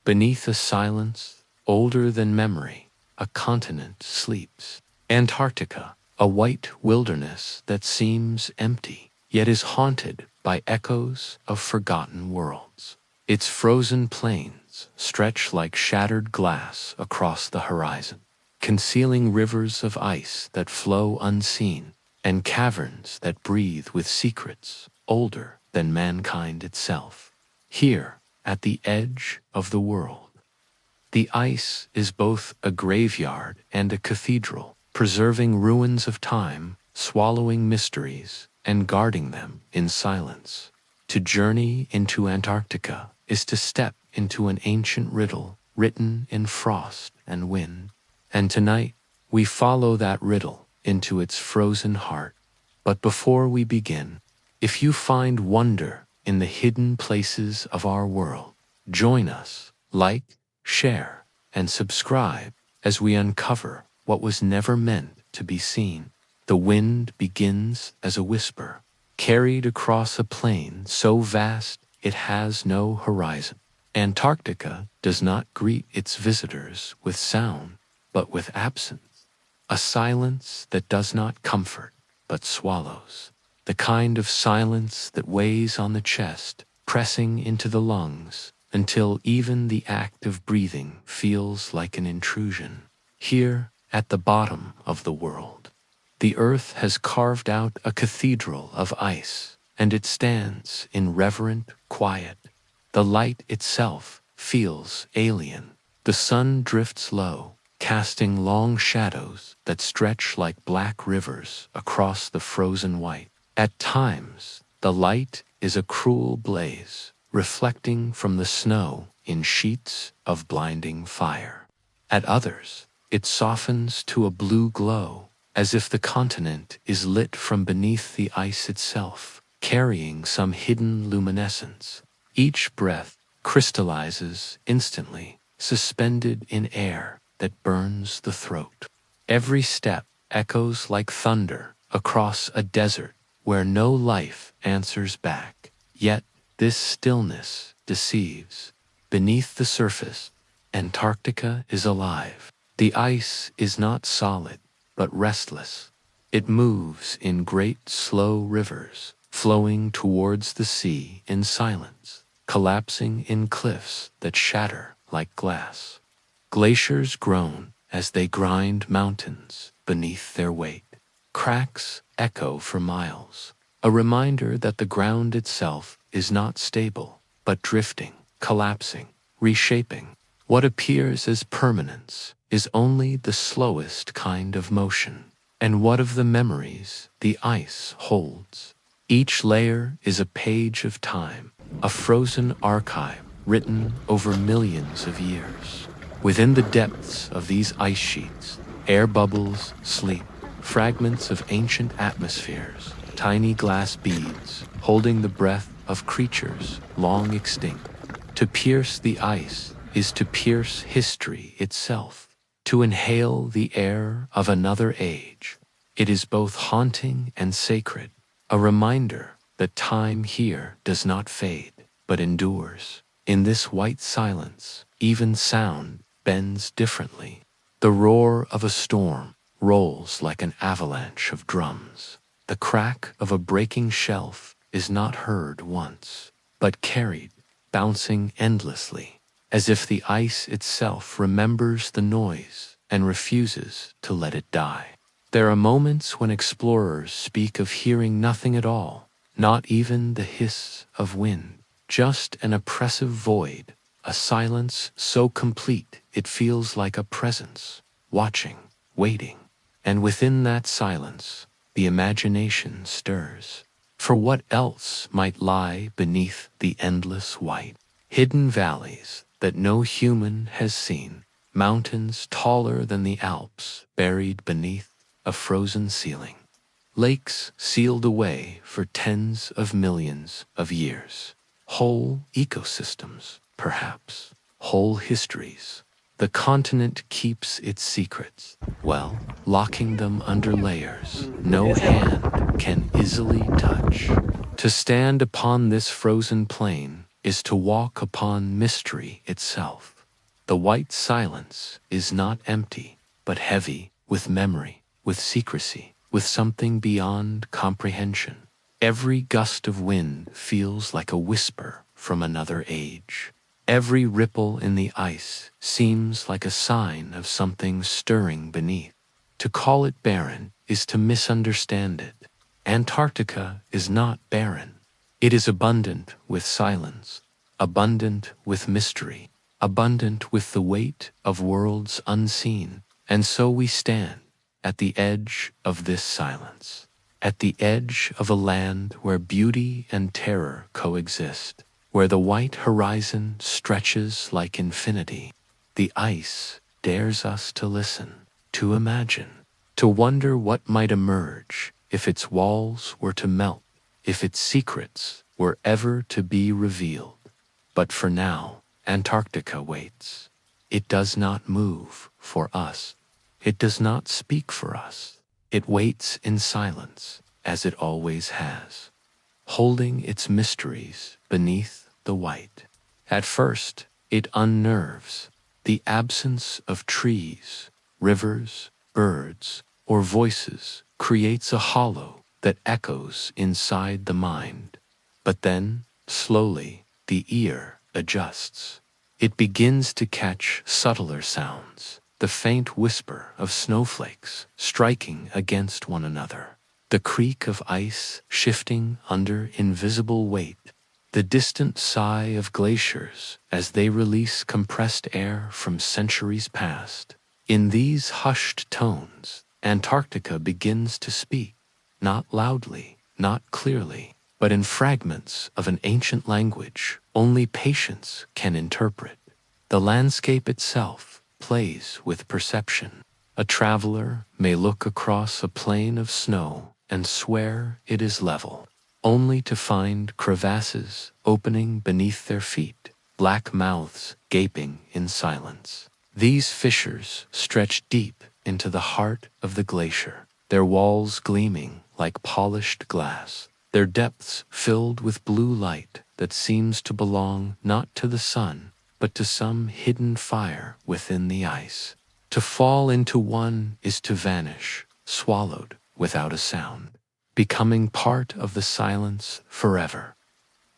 Beneath a silence older than memory, a continent sleeps. Antarctica, a white wilderness that seems empty, yet is haunted by echoes of forgotten worlds. Its frozen plains stretch like shattered glass across the horizon, concealing rivers of ice that flow unseen and caverns that breathe with secrets older than mankind itself. Here, at the edge of the world, the ice is both a graveyard and a cathedral, preserving ruins of time, swallowing mysteries, and guarding them in silence. To journey into Antarctica is to step into an ancient riddle written in frost and wind. And tonight, we follow that riddle into its frozen heart. But before we begin, if you find wonder in the hidden places of our world, join us, like, share, and subscribe as we uncover what was never meant to be seen. The wind begins as a whisper, carried across a plain so vast it has no horizon. Antarctica does not greet its visitors with sound, but with absence, a silence that does not comfort, but swallows, the kind of silence that weighs on the chest, pressing into the lungs, until even the act of breathing feels like an intrusion. Here, at the bottom of the world, the earth has carved out a cathedral of ice, and it stands in reverent quiet. The light itself feels alien. The sun drifts low, casting long shadows that stretch like black rivers across the frozen white. At times, the light is a cruel blaze, reflecting from the snow in sheets of blinding fire. At others, it softens to a blue glow, as if the continent is lit from beneath the ice itself, carrying some hidden luminescence. Each breath crystallizes instantly, suspended in air that burns the throat. Every step echoes like thunder across a desert where no life answers back. Yet this stillness deceives. Beneath the surface, Antarctica is alive. The ice is not solid, but restless. It moves in great slow rivers, flowing towards the sea in silence, collapsing in cliffs that shatter like glass. Glaciers groan as they grind mountains beneath their weight. Cracks echo for miles, a reminder that the ground itself is not stable, but drifting, collapsing, reshaping. What appears as permanence is only the slowest kind of motion. And what of the memories the ice holds? Each layer is a page of time, a frozen archive written over millions of years. Within the depths of these ice sheets, air bubbles sleep, fragments of ancient atmospheres, tiny glass beads, holding the breath of creatures long extinct. To pierce the ice is to pierce history itself, to inhale the air of another age. It is both haunting and sacred, a reminder that time here does not fade, but endures. In this white silence, even sound bends differently. The roar of a storm rolls like an avalanche of drums. The crack of a breaking shelf is not heard once, but carried, bouncing endlessly, as if the ice itself remembers the noise and refuses to let it die. There are moments when explorers speak of hearing nothing at all, not even the hiss of wind, just an oppressive void, a silence so complete it feels like a presence, watching, waiting. And within that silence, the imagination stirs. For what else might lie beneath the endless white? Hidden valleys that no human has seen, mountains taller than the Alps buried beneath a frozen ceiling, lakes sealed away for tens of millions of years, whole ecosystems, perhaps, whole histories. The continent keeps its secrets, well, locking them under layers no hand can easily touch. To stand upon this frozen plain is to walk upon mystery itself, The white silence is not empty, but heavy with memory, with secrecy, with something beyond comprehension. Every gust of wind feels like a whisper from another age. Every ripple in the ice seems like a sign of something stirring beneath. To call it barren is to misunderstand it. Antarctica is not barren. It is abundant with silence, abundant with mystery, abundant with the weight of worlds unseen. And so we stand at the edge of this silence, at the edge of a land where beauty and terror coexist, where the white horizon stretches like infinity. The ice dares us to listen, to imagine, to wonder what might emerge if its walls were to melt, if its secrets were ever to be revealed. But for now, Antarctica waits. It does not move for us. It does not speak for us. It waits in silence, as it always has, holding its mysteries beneath the white. At first, it unnerves. The absence of trees, rivers, birds, or voices creates a hollow that echoes inside the mind. But then, slowly, the ear adjusts. It begins to catch subtler sounds, the faint whisper of snowflakes striking against one another, the creak of ice shifting under invisible weight, the distant sigh of glaciers as they release compressed air from centuries past. In these hushed tones, Antarctica begins to speak, not loudly, not clearly, but in fragments of an ancient language only patience can interpret. The landscape itself plays with perception. A traveler may look across a plain of snow and swear it is level, only to find crevasses opening beneath their feet, black mouths gaping in silence. These fissures stretch deep into the heart of the glacier, their walls gleaming like polished glass, their depths filled with blue light that seems to belong not to the sun, but to some hidden fire within the ice. To fall into one is to vanish, swallowed without a sound, becoming part of the silence forever.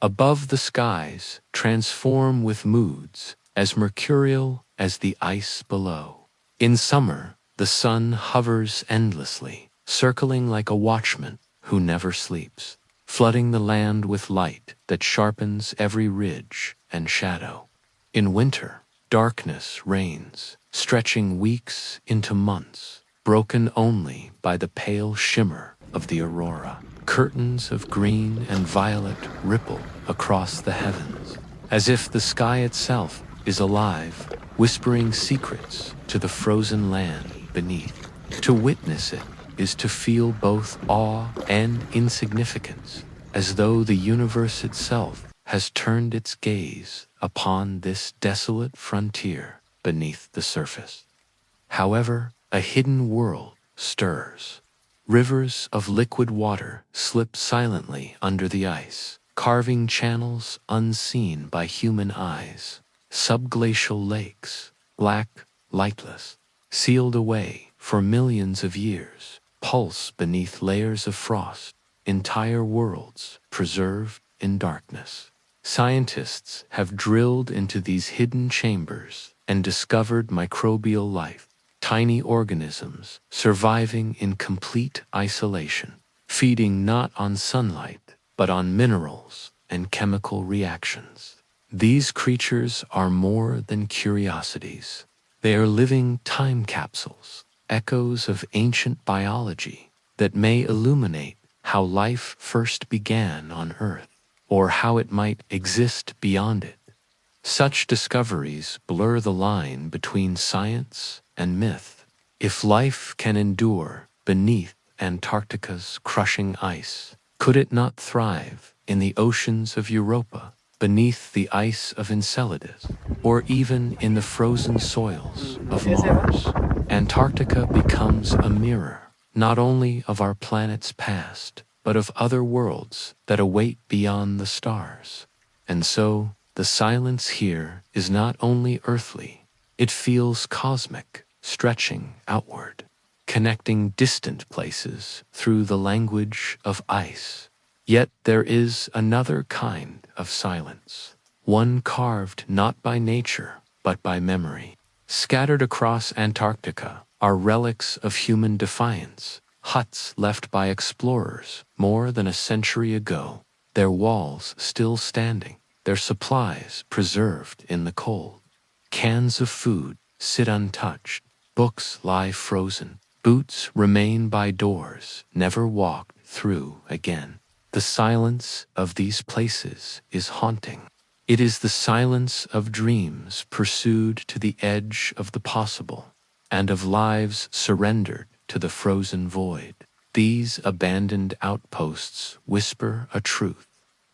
Above the skies transform with moods as mercurial as the ice below. In summer, the sun hovers endlessly, circling like a watchman who never sleeps, flooding the land with light that sharpens every ridge and shadow. In winter, darkness reigns, stretching weeks into months, broken only by the pale shimmer of the aurora. Curtains of green and violet ripple across the heavens, as if the sky itself is alive, whispering secrets to the frozen land beneath. To witness it is to feel both awe and insignificance, as though the universe itself has turned its gaze upon this desolate frontier beneath the surface. However, a hidden world stirs. Rivers of liquid water slip silently under the ice, carving channels unseen by human eyes. Subglacial lakes, black, lightless, sealed away for millions of years, pulse beneath layers of frost, entire worlds preserved in darkness. Scientists have drilled into these hidden chambers and discovered microbial life, tiny organisms surviving in complete isolation, feeding not on sunlight, but on minerals and chemical reactions. These creatures are more than curiosities. They are living time capsules, echoes of ancient biology that may illuminate how life first began on Earth, or how it might exist beyond it. Such discoveries blur the line between science and myth. If life can endure beneath Antarctica's crushing ice, could it not thrive in the oceans of Europa, beneath the ice of Enceladus, or even in the frozen soils of Mars? Antarctica becomes a mirror, not only of our planet's past, but of other worlds that await beyond the stars. And so, the silence here is not only earthly, It feels cosmic, stretching outward, connecting distant places through the language of ice. Yet there is another kind of silence, one carved not by nature, but by memory. Scattered across Antarctica are relics of human defiance, huts left by explorers more than a century ago, their walls still standing, their supplies preserved in the cold. Cans of food sit untouched, books lie frozen, boots remain by doors never walked through again. The silence of these places is haunting. It is the silence of dreams pursued to the edge of the possible, and of lives surrendered to the frozen void. These abandoned outposts whisper a truth.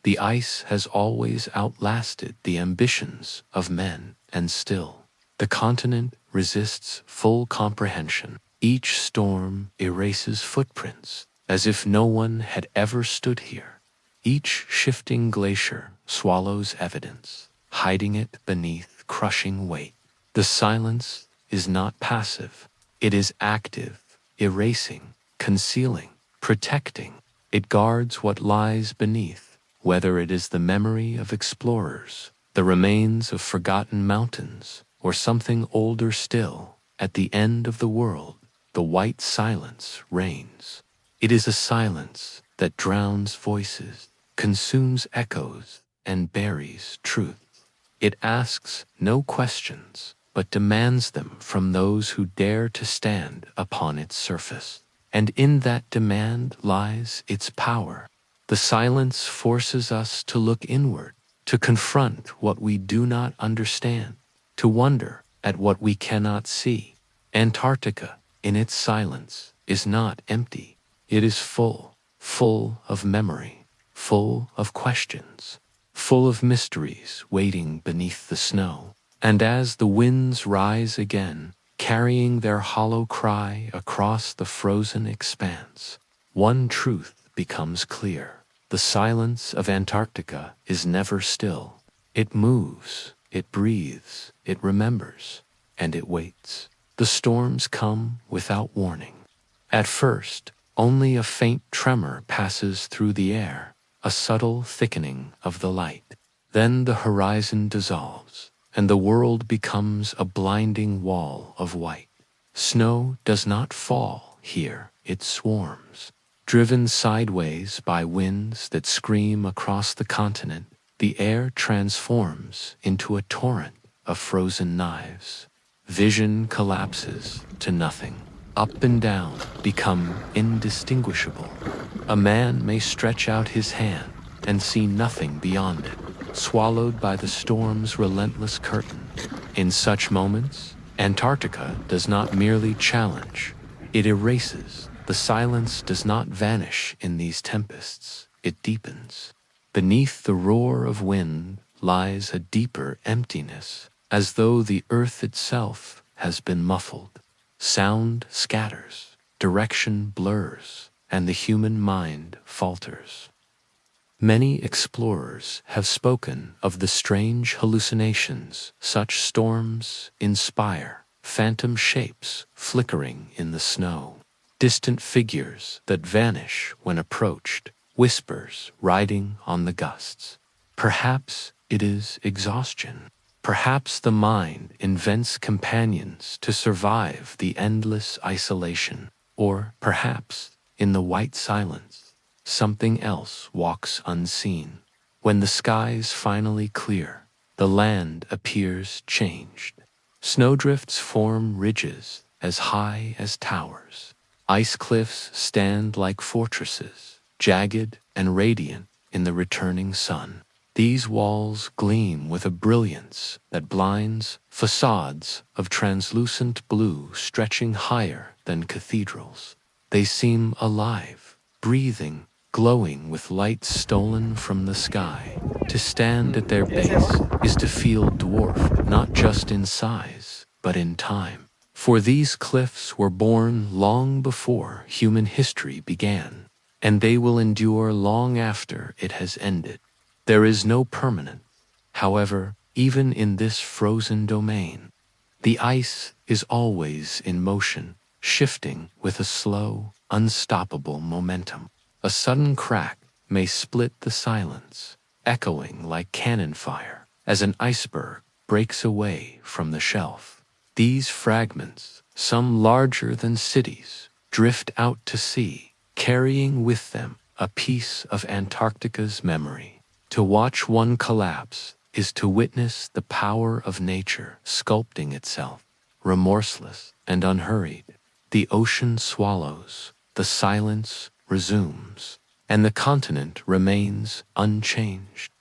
The ice has always outlasted the ambitions of men, and still, the continent resists full comprehension. Each storm erases footprints, as if no one had ever stood here. Each shifting glacier swallows evidence, hiding it beneath crushing weight. The silence is not passive. It is active, erasing, concealing, protecting. It guards what lies beneath, whether it is the memory of explorers, the remains of forgotten mountains, or something older still. At the end of the world, the white silence reigns. It is a silence that drowns voices, consumes echoes, and buries truth. It asks no questions, but demands them from those who dare to stand upon its surface. And in that demand lies its power. The silence forces us to look inward, to confront what we do not understand, to wonder at what we cannot see. Antarctica, in its silence, is not empty. It is full of memory, full of questions, full of mysteries waiting beneath the snow. And as the winds rise again, carrying their hollow cry across the frozen expanse, one truth becomes clear. The silence of Antarctica is never still. It moves, it breathes, it remembers, and it waits. The storms come without warning. At first, only a faint tremor passes through the air, a subtle thickening of the light. Then the horizon dissolves, and the world becomes a blinding wall of white. Snow does not fall here, it swarms. Driven sideways by winds that scream across the continent, the air transforms into a torrent of frozen knives. Vision collapses to nothing. Up and down become indistinguishable. A man may stretch out his hand and see nothing beyond it, swallowed by the storm's relentless curtain. In such moments, Antarctica does not merely challenge, it erases. The silence does not vanish in these tempests, it deepens. Beneath the roar of wind lies a deeper emptiness, as though the earth itself has been muffled. Sound scatters, direction blurs, and the human mind falters. Many explorers have spoken of the strange hallucinations such storms inspire, phantom shapes flickering in the snow, distant figures that vanish when approached, whispers riding on the gusts. Perhaps it is exhaustion. Perhaps the mind invents companions to survive the endless isolation, or perhaps, in the white silence, something else walks unseen. When the skies finally clear, the land appears changed. Snowdrifts form ridges as high as towers. Ice cliffs stand like fortresses, jagged and radiant in the returning sun. These walls gleam with a brilliance that blinds, facades of translucent blue stretching higher than cathedrals. They seem alive, breathing, glowing with light stolen from the sky. To stand at their base is to feel dwarfed not just in size, but in time. For these cliffs were born long before human history began, and they will endure long after it has ended. There is no permanence, however, even in this frozen domain. The ice is always in motion, shifting with a slow, unstoppable momentum. A sudden crack may split the silence, echoing like cannon fire as an iceberg breaks away from the shelf. These fragments, some larger than cities, drift out to sea, carrying with them a piece of Antarctica's memory. To watch one collapse is to witness the power of nature sculpting itself, remorseless and unhurried. The ocean swallows, the silence resumes, and the continent remains unchanged.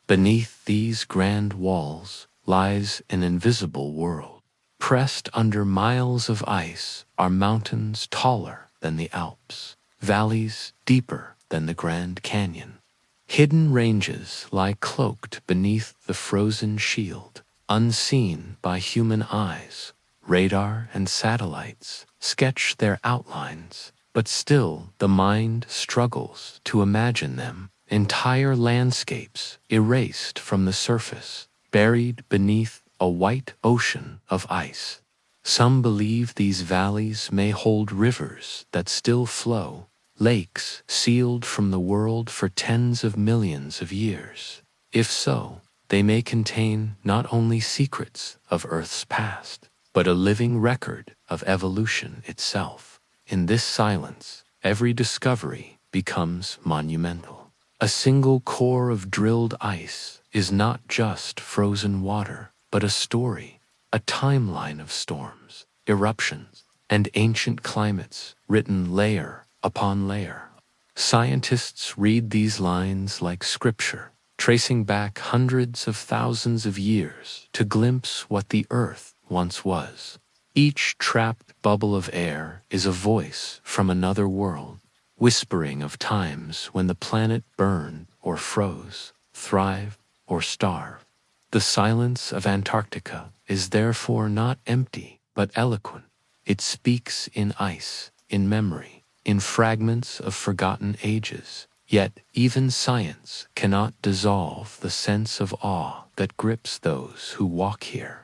Beneath these grand walls lies an invisible world. Pressed under miles of ice are mountains taller than the Alps, valleys deeper than the Grand Canyon. Hidden ranges lie cloaked beneath the frozen shield, unseen by human eyes. Radar and satellites sketch their outlines, but still the mind struggles to imagine them. Entire landscapes erased from the surface, buried beneath a white ocean of ice. Some believe these valleys may hold rivers that still flow, lakes sealed from the world for tens of millions of years. If so, they may contain not only secrets of Earth's past, but a living record of evolution itself. In this silence, every discovery becomes monumental. A single core of drilled ice is not just frozen water, but a story, a timeline of storms, eruptions, and ancient climates written layer upon layer. Scientists read these lines like scripture, tracing back hundreds of thousands of years to glimpse what the Earth once was. Each trapped bubble of air is a voice from another world, whispering of times when the planet burned or froze, thrived or starved. The silence of Antarctica is therefore not empty but eloquent. It speaks in ice, in memory, in fragments of forgotten ages. Yet even science cannot dissolve the sense of awe that grips those who walk here.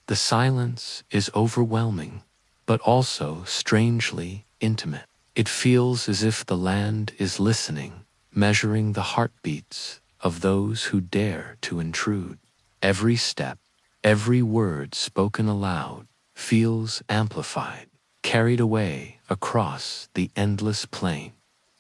The silence is overwhelming, but also strangely intimate. It feels as if the land is listening, measuring the heartbeats of those who dare to intrude. Every step, every word spoken aloud feels amplified, carried away across the endless plain.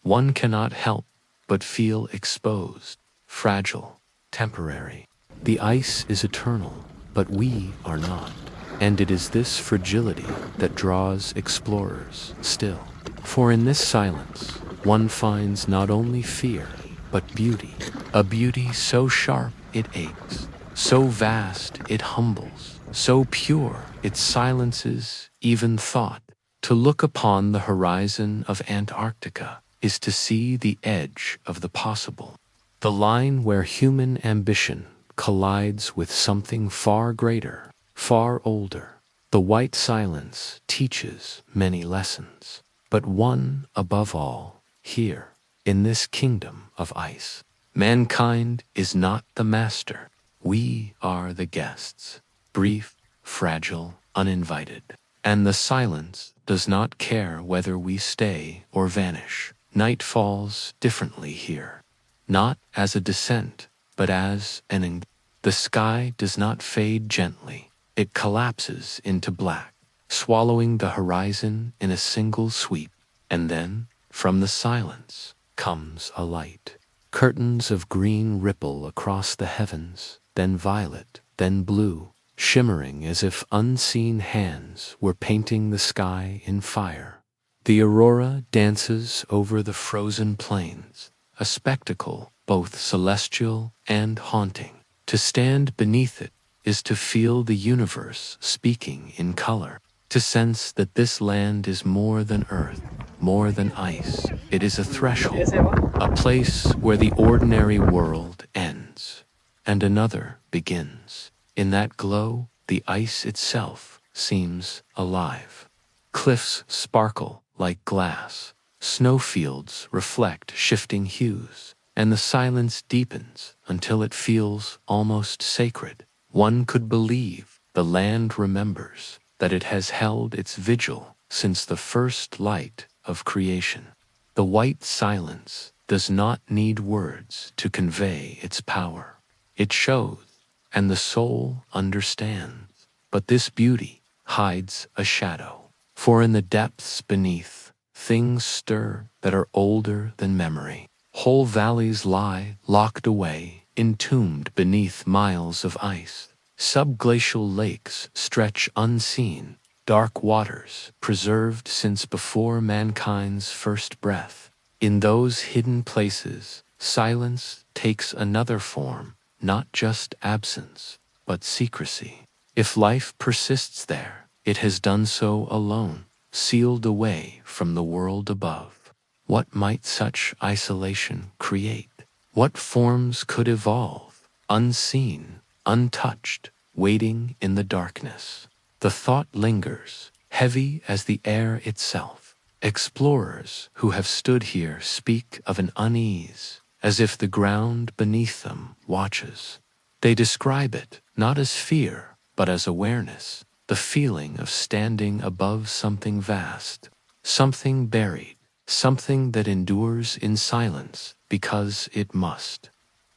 One cannot help but feel exposed, fragile, temporary. The ice is eternal, but we are not. And it is this fragility that draws explorers still. For in this silence, one finds not only fear, but beauty. A beauty so sharp it aches, so vast it humbles, so pure it silences even thought. To look upon the horizon of Antarctica is to see the edge of the possible, the line where human ambition collides with something far greater, far older. The white silence teaches many lessons, but one above all, here, in this kingdom of ice. Mankind is not the master. We are the guests, brief, fragile, uninvited. And the silence does not care whether we stay or vanish. Night falls differently here, not as a descent, but as an The sky does not fade gently. It collapses into black, swallowing the horizon in a single sweep. And then, from the silence, comes a light. Curtains of green ripple across the heavens, then violet, then blue, shimmering as if unseen hands were painting the sky in fire. The aurora dances over the frozen plains, a spectacle both celestial and haunting. To stand beneath it is to feel the universe speaking in color, to sense that this land is more than earth, more than ice. It is a threshold, a place where the ordinary world ends and another begins. In that glow, the ice itself seems alive. Cliffs sparkle like glass, snowfields reflect shifting hues, and the silence deepens until it feels almost sacred. One could believe the land remembers that it has held its vigil since the first light of creation. The white silence does not need words to convey its power. It shows, and the soul understands. But this beauty hides a shadow, for in the depths beneath, things stir that are older than memory. Whole valleys lie locked away, entombed beneath miles of ice. Subglacial lakes stretch unseen, dark waters preserved since before mankind's first breath. In those hidden places, silence takes another form, not just absence, but secrecy. If life persists there, it has done so alone, sealed away from the world above. What might such isolation create? What forms could evolve, unseen, untouched, waiting in the darkness? The thought lingers, heavy as the air itself. Explorers who have stood here speak of an unease, as if the ground beneath them watches. They describe it not as fear, but as awareness, the feeling of standing above something vast, something buried, something that endures in silence because it must.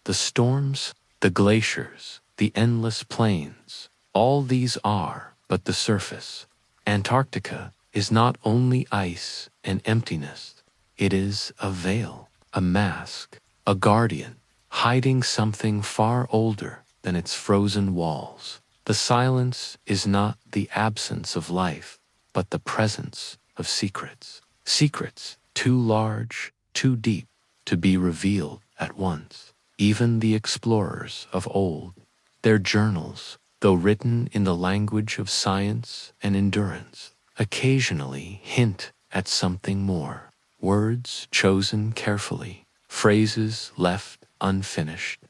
The storms, the glaciers, the endless plains, all these are but the surface. Antarctica is not only ice and emptiness, it is a veil, a mask, a guardian, hiding something far older than its frozen walls. The silence is not the absence of life, but the presence of secrets. Secrets too large, too deep to be revealed at once. Even the explorers of old, their journals, though written in the language of science and endurance, occasionally hint at something more. Words chosen carefully, phrases left unfinished,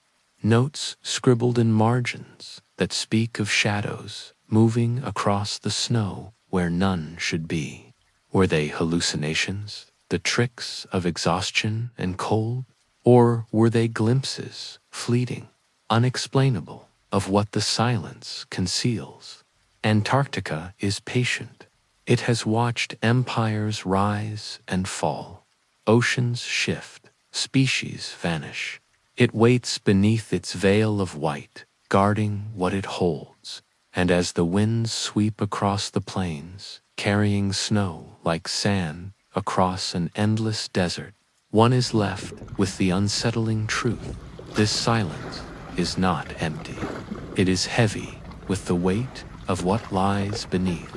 notes scribbled in margins that speak of shadows moving across the snow where none should be. Were they hallucinations, the tricks of exhaustion and cold? Or were they glimpses, fleeting, unexplainable, of what the silence conceals? Antarctica is patient. It has watched empires rise and fall, oceans shift, species vanish. It waits beneath its veil of white, guarding what it holds. And as the winds sweep across the plains, carrying snow like sand across an endless desert, one is left with the unsettling truth. This silence is not empty. It is heavy with the weight of what lies beneath.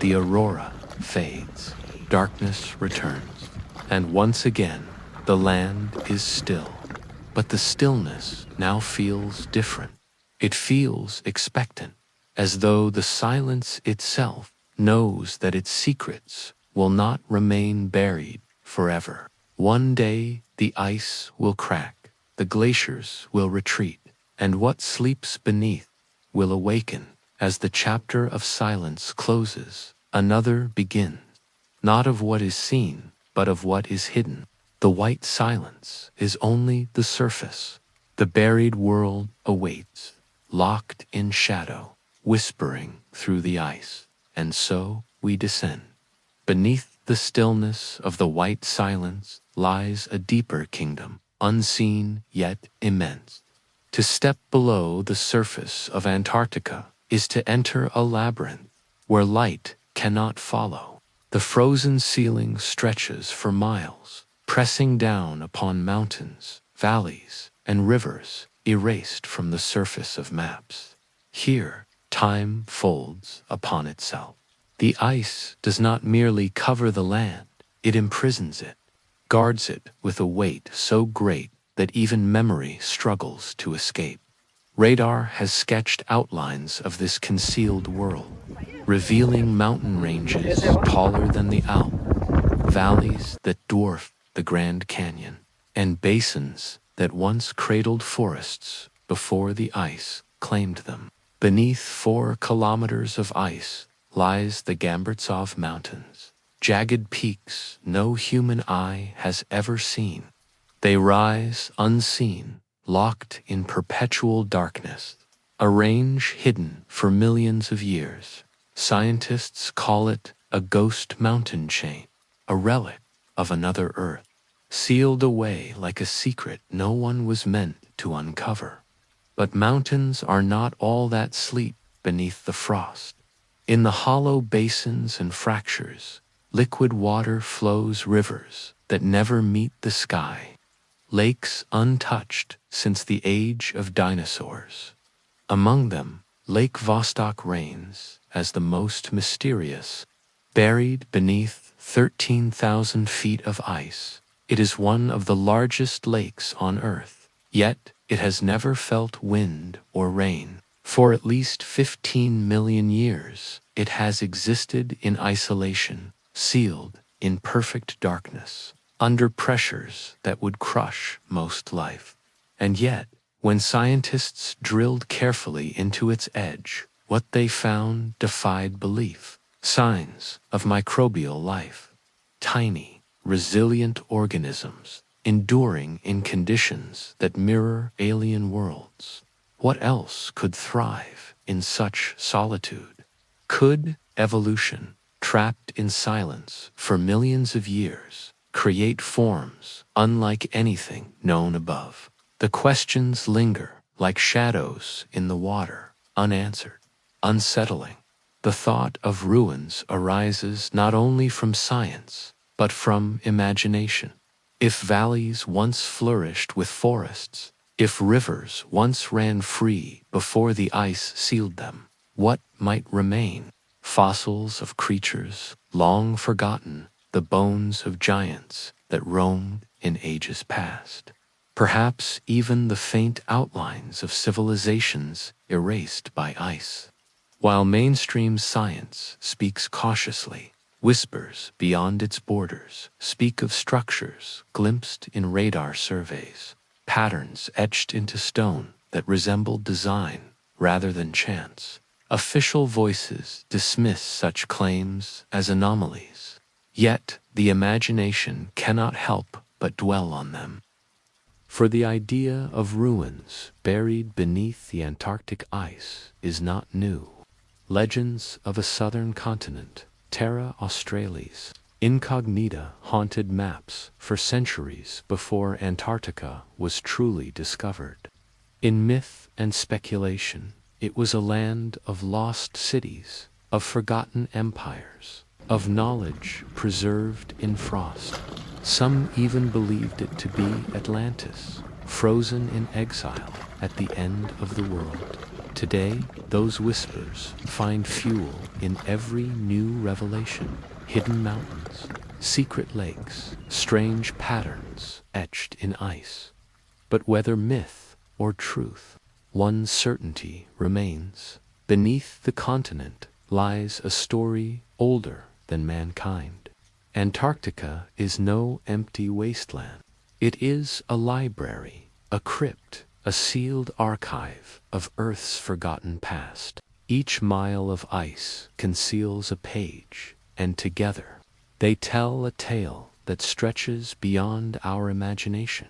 The aurora fades, darkness returns, and once again the land is still. But the stillness now feels different. It feels expectant, as though the silence itself knows that its secrets will not remain buried forever. One day the ice will crack, the glaciers will retreat, and what sleeps beneath will awaken. As the chapter of silence closes, another begins, not of what is seen, but of what is hidden. The white silence is only the surface. The buried world awaits, locked in shadow, whispering through the ice. And so we descend. Beneath the stillness of the white silence lies a deeper kingdom, unseen yet immense. To step below the surface of Antarctica is to enter a labyrinth where light cannot follow. The frozen ceiling stretches for miles, pressing down upon mountains, valleys, and rivers erased from the surface of maps. Here, time folds upon itself. The ice does not merely cover the land, it imprisons it, guards it with a weight so great that even memory struggles to escape. Radar has sketched outlines of this concealed world, revealing mountain ranges taller than the Alps, valleys that dwarf the Grand Canyon, and basins that once cradled forests before the ice claimed them. Beneath 4 kilometers of ice lies the Gamburtsov Mountains, jagged peaks no human eye has ever seen. They rise unseen, locked in perpetual darkness, a range hidden for millions of years. Scientists call it a ghost mountain chain, a relic of another Earth, sealed away like a secret no one was meant to uncover. But mountains are not all that sleep beneath the frost. In the hollow basins and fractures, liquid water flows rivers that never meet the sky, lakes untouched since the age of dinosaurs. Among them, Lake Vostok reigns as the most mysterious. Buried beneath 13,000 feet of ice, it is one of the largest lakes on Earth, yet it has never felt wind or rain. For at least 15 million years, it has existed in isolation, sealed in perfect darkness, under pressures that would crush most life. And yet, when scientists drilled carefully into its edge, what they found defied belief. Signs of microbial life. Tiny, resilient organisms, enduring in conditions that mirror alien worlds. What else could thrive in such solitude? Could evolution, trapped in silence for millions of years, create forms unlike anything known above? The questions linger like shadows in the water, unanswered, unsettling. The thought of ruins arises not only from science, but from imagination. If valleys once flourished with forests, if rivers once ran free before the ice sealed them, what might remain? Fossils of creatures long forgotten, the bones of giants that roamed in ages past. Perhaps even the faint outlines of civilizations erased by ice. While mainstream science speaks cautiously, whispers beyond its borders speak of structures glimpsed in radar surveys, patterns etched into stone that resemble design rather than chance. Official voices dismiss such claims as anomalies, yet the imagination cannot help but dwell on them. For the idea of ruins buried beneath the Antarctic ice is not new. Legends of a southern continent, Terra Australis, incognita haunted maps for centuries before Antarctica was truly discovered. In myth and speculation, it was a land of lost cities, of forgotten empires, of knowledge preserved in frost. Some even believed it to be Atlantis, frozen in exile at the end of the world. Today, those whispers find fuel in every new revelation. Hidden mountains, secret lakes, strange patterns etched in ice. But whether myth or truth, one certainty remains. Beneath the continent lies a story older than mankind. Antarctica is no empty wasteland. It is a library, a crypt, a sealed archive of Earth's forgotten past. Each mile of ice conceals a page, and together they tell a tale that stretches beyond our imagination.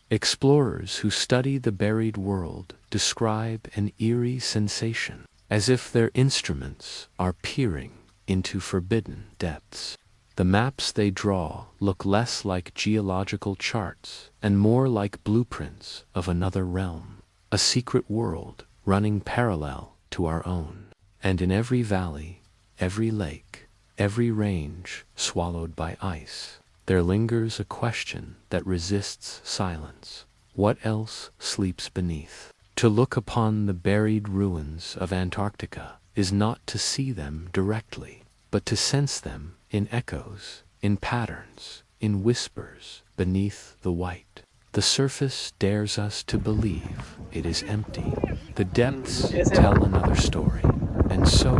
Explorers who study the buried world describe an eerie sensation, as if their instruments are peering into forbidden depths. The maps they draw look less like geological charts and more like blueprints of another realm, a secret world running parallel to our own. And in every valley, every lake, every range swallowed by ice, there lingers a question that resists silence. What else sleeps beneath? To look upon the buried ruins of Antarctica is not to see them directly, but to sense them in echoes, in patterns, in whispers beneath the white. The surface dares us to believe it is empty. The depths tell another story. And so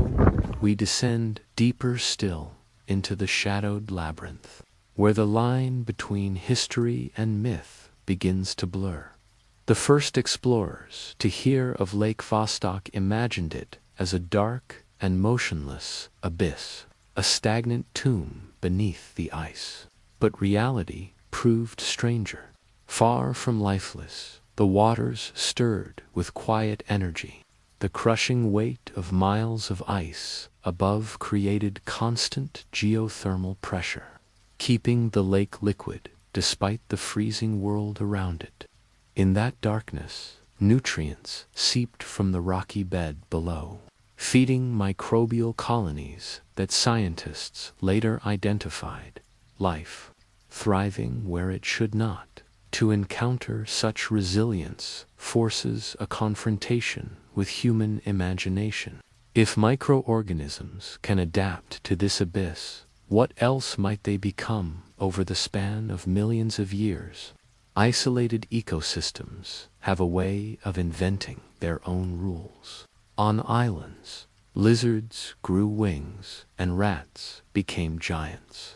we descend deeper still into the shadowed labyrinth, where the line between history and myth begins to blur. The first explorers to hear of Lake Vostok imagined it as a dark and motionless abyss, a stagnant tomb beneath the ice. But reality proved stranger. Far from lifeless, the waters stirred with quiet energy. The crushing weight of miles of ice above created constant geothermal pressure, keeping the lake liquid despite the freezing world around it. In that darkness, nutrients seeped from the rocky bed below, feeding microbial colonies that scientists later identified life thriving where it should not. To encounter such resilience forces a confrontation with human imagination. If microorganisms can adapt to this abyss, what else might they become over the span of millions of years? Isolated ecosystems have a way of inventing their own rules. On islands, lizards grew wings and rats became giants.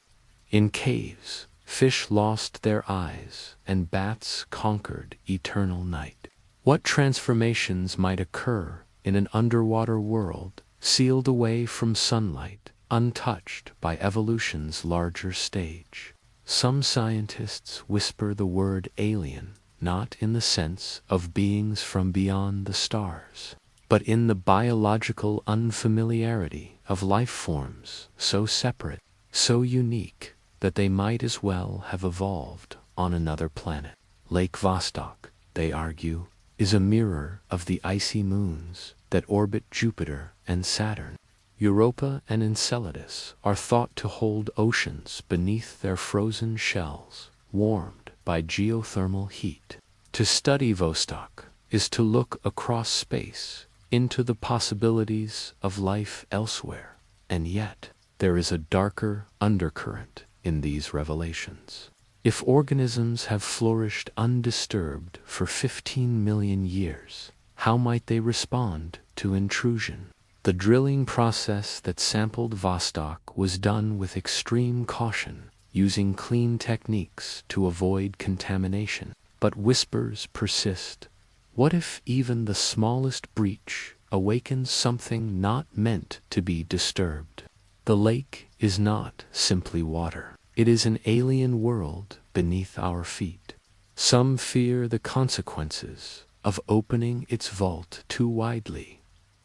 In caves, fish lost their eyes and bats conquered eternal night. What transformations might occur in an underwater world sealed away from sunlight, untouched by evolution's larger stage? Some scientists whisper the word alien, not in the sense of beings from beyond the stars, but in the biological unfamiliarity of life forms so separate, so unique, that they might as well have evolved on another planet. Lake Vostok, they argue, is a mirror of the icy moons that orbit Jupiter and Saturn. Europa and Enceladus are thought to hold oceans beneath their frozen shells, warmed by geothermal heat. To study Vostok is to look across space into the possibilities of life elsewhere, and yet there is a darker undercurrent in these revelations. If organisms have flourished undisturbed for 15 million years, how might they respond to intrusion? The drilling process that sampled Vostok was done with extreme caution, using clean techniques to avoid contamination. But whispers persist. What if even the smallest breach awakens something not meant to be disturbed? The lake is not simply water. It is an alien world beneath our feet. Some fear the consequences of opening its vault too widely.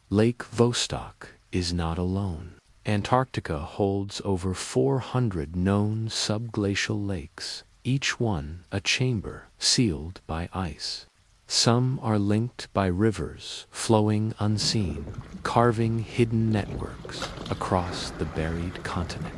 Lake Vostok is not alone. Antarctica holds over 400 known subglacial lakes, each one a chamber sealed by ice. Some are linked by rivers flowing unseen, carving hidden networks across the buried continent.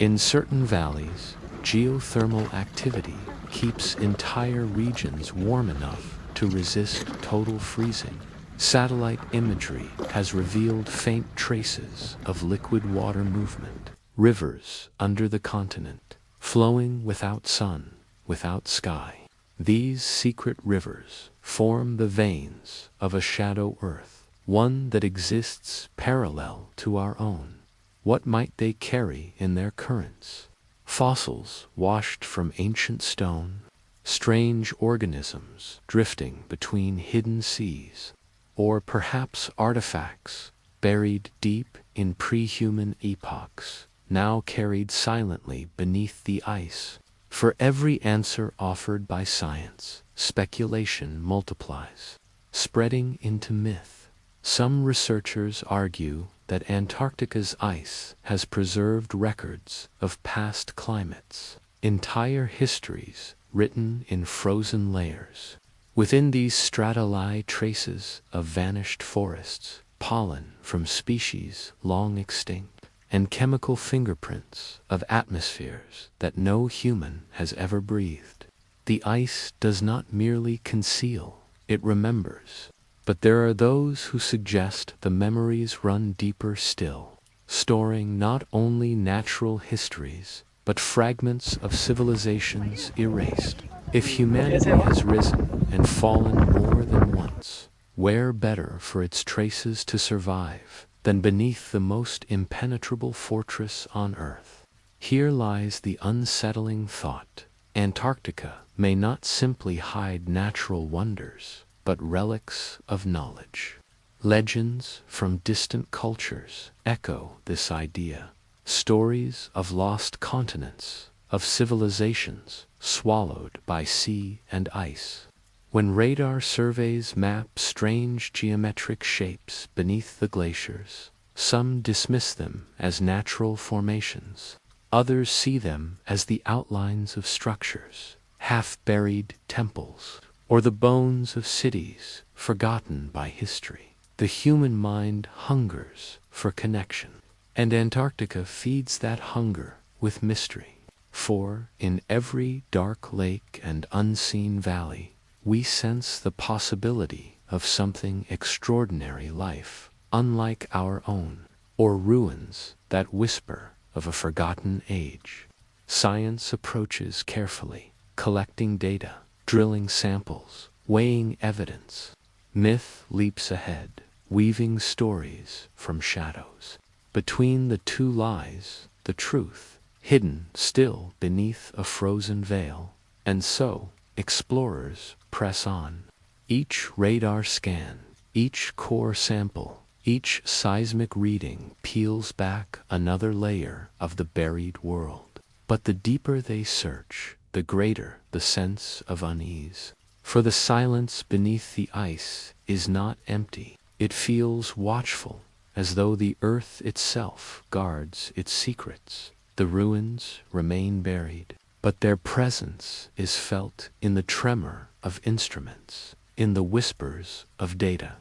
In certain valleys, geothermal activity keeps entire regions warm enough to resist total freezing. Satellite imagery has revealed faint traces of liquid water movement, rivers under the continent, flowing without sun, without sky. These secret rivers form the veins of a shadow Earth, one that exists parallel to our own. What might they carry in their currents? Fossils washed from ancient stone, strange organisms drifting between hidden seas, or perhaps artifacts buried deep in pre-human epochs, now carried silently beneath the ice. For every answer offered by science, speculation multiplies, spreading into myth. Some researchers argue that Antarctica's ice has preserved records of past climates, entire histories written in frozen layers. Within these strata lie traces of vanished forests, pollen from species long extinct, and chemical fingerprints of atmospheres that no human has ever breathed. The ice does not merely conceal, it remembers. But there are those who suggest the memories run deeper still, storing not only natural histories, but fragments of civilizations erased. If humanity has risen and fallen more than once, where better for its traces to survive than beneath the most impenetrable fortress on Earth? Here lies the unsettling thought. Antarctica may not simply hide natural wonders, but relics of knowledge. Legends from distant cultures echo this idea. Stories of lost continents, of civilizations swallowed by sea and ice. When radar surveys map strange geometric shapes beneath the glaciers, some dismiss them as natural formations. Others see them as the outlines of structures, half-buried temples, or the bones of cities forgotten by history. The human mind hungers for connection, and Antarctica feeds that hunger with mystery. For in every dark lake and unseen valley, we sense the possibility of something extraordinary life, unlike our own, or ruins that whisper of a forgotten age. Science approaches carefully, collecting data, drilling samples, weighing evidence. Myth leaps ahead, weaving stories from shadows. Between the two lies the truth, hidden still beneath a frozen veil. And so, explorers press on. Each radar scan, each core sample, each seismic reading peels back another layer of the buried world. But the deeper they search, the greater the sense of unease. For the silence beneath the ice is not empty. It feels watchful, as though the earth itself guards its secrets. The ruins remain buried, but their presence is felt in the tremor of instruments, in the whispers of data,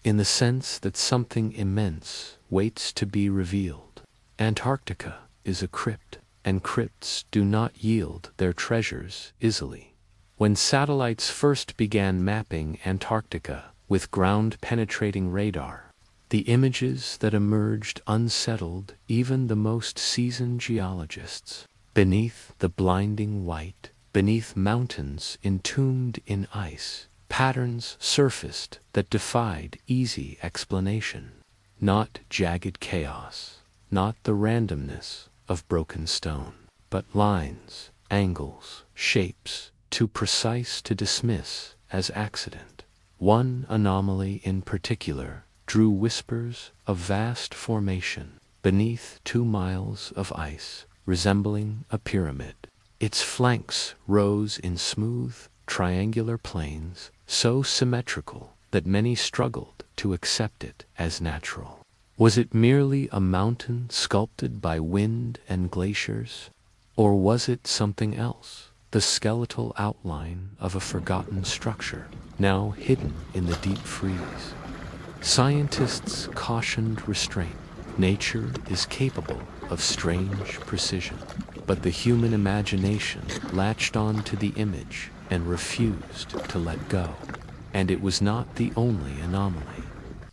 in the sense that something immense waits to be revealed. Antarctica is a crypt, and crypts do not yield their treasures easily. When satellites first began mapping Antarctica with ground-penetrating radar, the images that emerged unsettled even the most seasoned geologists. Beneath the blinding white, beneath mountains entombed in ice, patterns surfaced that defied easy explanation. Not jagged chaos, not the randomness of broken stone, but lines, angles, shapes, too precise to dismiss as accident. One anomaly in particular drew whispers of vast formation beneath 2 miles of ice, resembling a pyramid. Its flanks rose in smooth, triangular planes, so symmetrical that many struggled to accept it as natural. Was it merely a mountain sculpted by wind and glaciers? Or was it something else, the skeletal outline of a forgotten structure, now hidden in the deep freeze? Scientists cautioned restraint. Nature is capable of strange precision, but the human imagination latched on to the image and refused to let go. And it was not the only anomaly.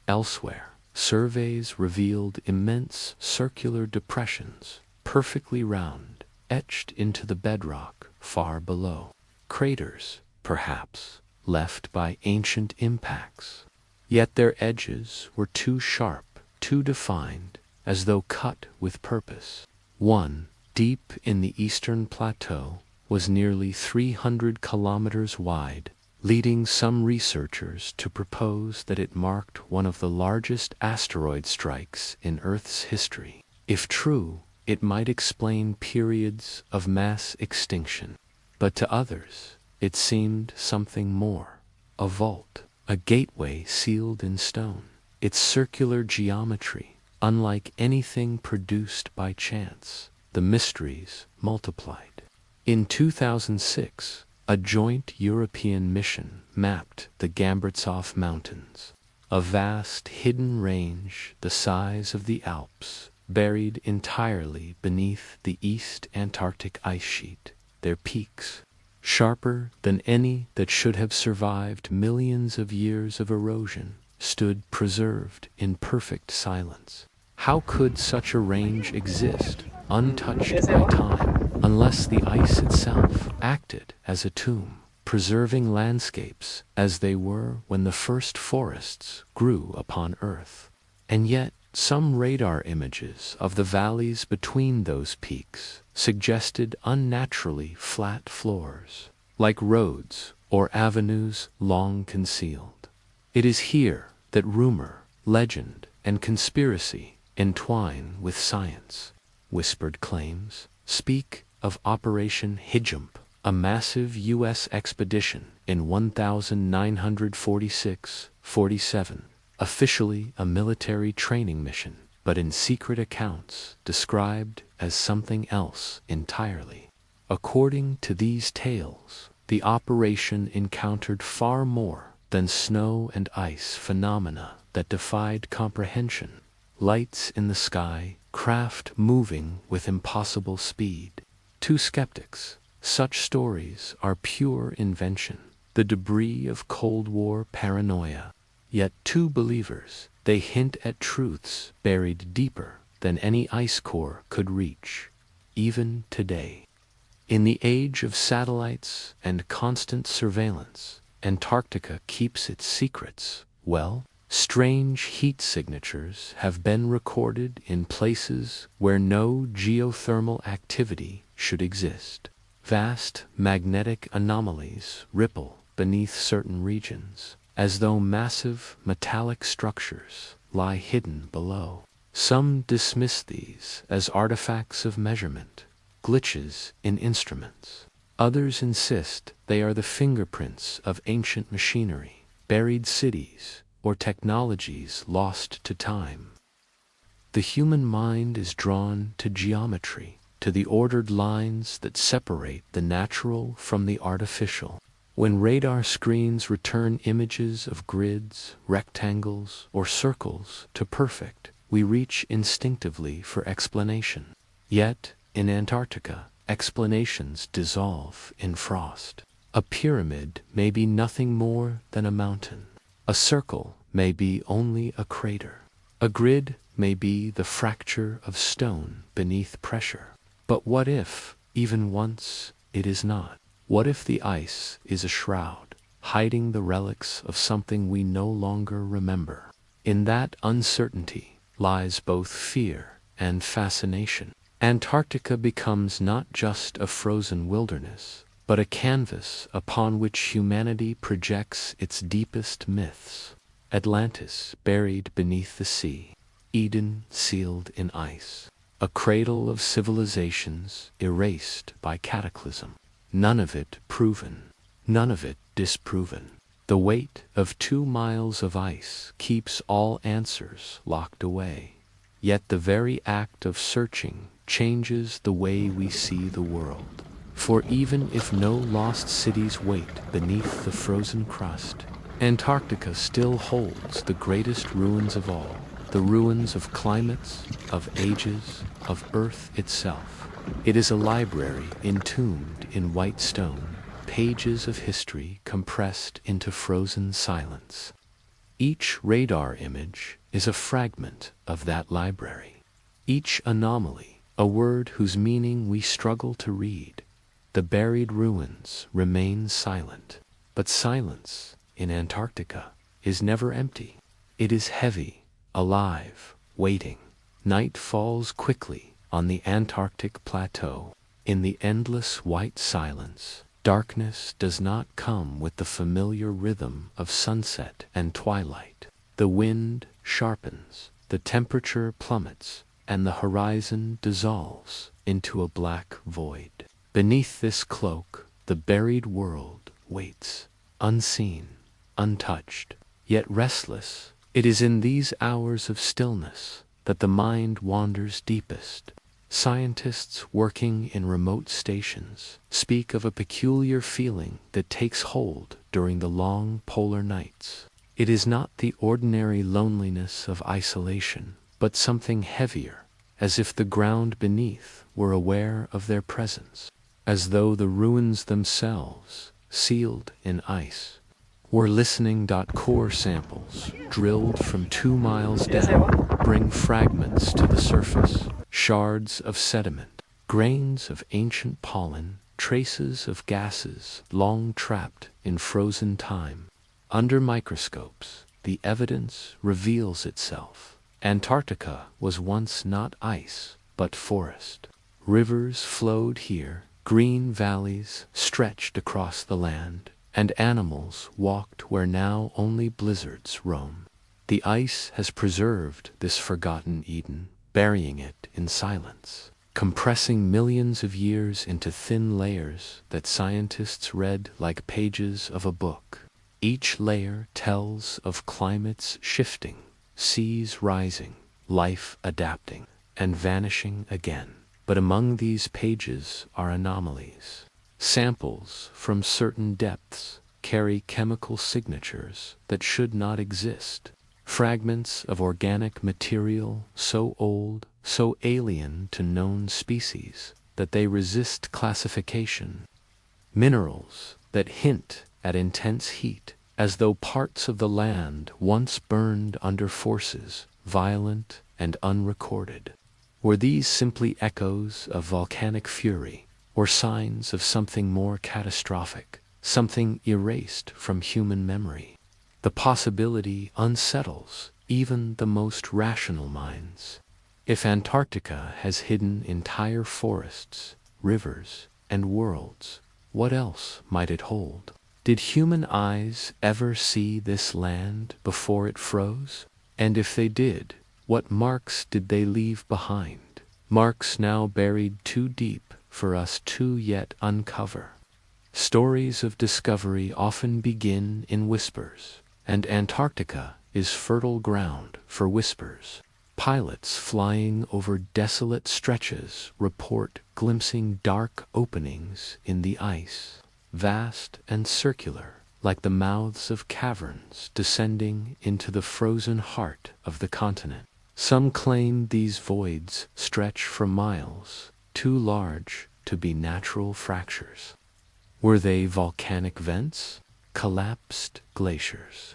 Elsewhere, surveys revealed immense circular depressions, perfectly round, etched into the bedrock far below. Craters, perhaps, left by ancient impacts. Yet their edges were too sharp, too defined, as though cut with purpose. One, deep in the eastern plateau, was nearly 300 kilometers wide, leading some researchers to propose that it marked one of the largest asteroid strikes in Earth's history. If true, it might explain periods of mass extinction. But to others, it seemed something more. A vault, a gateway sealed in stone. Its circular geometry, unlike anything produced by chance. The mysteries multiplied. In 2006, a joint European mission mapped the Gambritsov Mountains, a vast hidden range the size of the Alps, buried entirely beneath the East Antarctic ice sheet. Their peaks, sharper than any that should have survived millions of years of erosion, stood preserved in perfect silence. How could such a range exist, untouched by time, unless the ice itself acted as a tomb, preserving landscapes as they were when the first forests grew upon Earth? And yet, some radar images of the valleys between those peaks suggested unnaturally flat floors, like roads or avenues long concealed. It is here that rumor, legend, and conspiracy entwine with science. Whispered claims speak of Operation Hijump, A massive U.S. expedition in 1946-47, officially a military training mission, but in secret accounts described as something else entirely. According to these tales, the operation encountered far more than snow and ice phenomena that defied comprehension. Lights in the sky, craft moving with impossible speed. To skeptics, such stories are pure invention, the debris of Cold War paranoia. Yet to believers, they hint at truths buried deeper than any ice core could reach, even today. In the age of satellites and constant surveillance, Antarctica keeps its secrets well. Strange heat signatures have been recorded in places where no geothermal activity should exist. Vast magnetic anomalies ripple beneath certain regions, as though massive metallic structures lie hidden below. Some dismiss these as artifacts of measurement, glitches in instruments. Others insist they are the fingerprints of ancient machinery, buried cities, or technologies lost to time. The human mind is drawn to geometry, to the ordered lines that separate the natural from the artificial. When radar screens return images of grids, rectangles, or circles to perfect, we reach instinctively for explanation. Yet, in Antarctica, explanations dissolve in frost. A pyramid may be nothing more than a mountain. A circle may be only a crater. A grid may be the fracture of stone beneath pressure. But what if, even once, it is not? What if the ice is a shroud, hiding the relics of something we no longer remember? In that uncertainty lies both fear and fascination. Antarctica becomes not just a frozen wilderness, but a canvas upon which humanity projects its deepest myths. Atlantis buried beneath the sea, Eden sealed in ice, a cradle of civilizations erased by cataclysm. None of it proven, none of it disproven. The weight of 2 miles of ice keeps all answers locked away. Yet the very act of searching changes the way we see the world. For even if no lost cities wait beneath the frozen crust, Antarctica still holds the greatest ruins of all, the ruins of climates, of ages, of Earth itself. It is a library entombed in white stone, pages of history compressed into frozen silence. Each radar image is a fragment of that library. Each anomaly, a word whose meaning we struggle to read. The buried ruins remain silent, but silence in Antarctica is never empty. It is heavy, alive, waiting. Night falls quickly on the Antarctic plateau. In the endless white silence, darkness does not come with the familiar rhythm of sunset and twilight. The wind sharpens, the temperature plummets, and the horizon dissolves into a black void. Beneath this cloak, the buried world waits, unseen, untouched, yet restless. It is in these hours of stillness that the mind wanders deepest. Scientists working in remote stations speak of a peculiar feeling that takes hold during the long polar nights. It is not the ordinary loneliness of isolation, but something heavier, as if the ground beneath were aware of their presence, as though the ruins themselves, sealed in ice, were listening. Core samples, drilled from 2 miles down, bring fragments to the surface, shards of sediment, grains of ancient pollen, traces of gases long trapped in frozen time. Under microscopes, the evidence reveals itself. Antarctica was once not ice, but forest. Rivers flowed here, green valleys stretched across the land, and animals walked where now only blizzards roam. The ice has preserved this forgotten Eden, burying it in silence. compressing millions of years into thin layers that scientists read like pages of a book. Each layer tells of climates shifting, seas rising, life adapting, and vanishing again. But among these pages are anomalies. Samples from certain depths carry chemical signatures that should not exist. Fragments of organic material so old, so alien to known species that they resist classification. Minerals that hint at intense heat, as though parts of the land once burned under forces violent and unrecorded. Were these simply echoes of volcanic fury, or signs of something more catastrophic, something erased from human memory? The possibility unsettles even the most rational minds. If Antarctica has hidden entire forests, rivers, and worlds, what else might it hold? Did human eyes ever see this land before it froze? And if they did, what marks did they leave behind? Marks now buried too deep for us to yet uncover. Stories of discovery often begin in whispers, and Antarctica is fertile ground for whispers. Pilots flying over desolate stretches report glimpsing dark openings in the ice, vast and circular, like the mouths of caverns descending into the frozen heart of the continent. Some claim these voids stretch for miles, too large to be natural fractures. Were they volcanic vents, collapsed glaciers,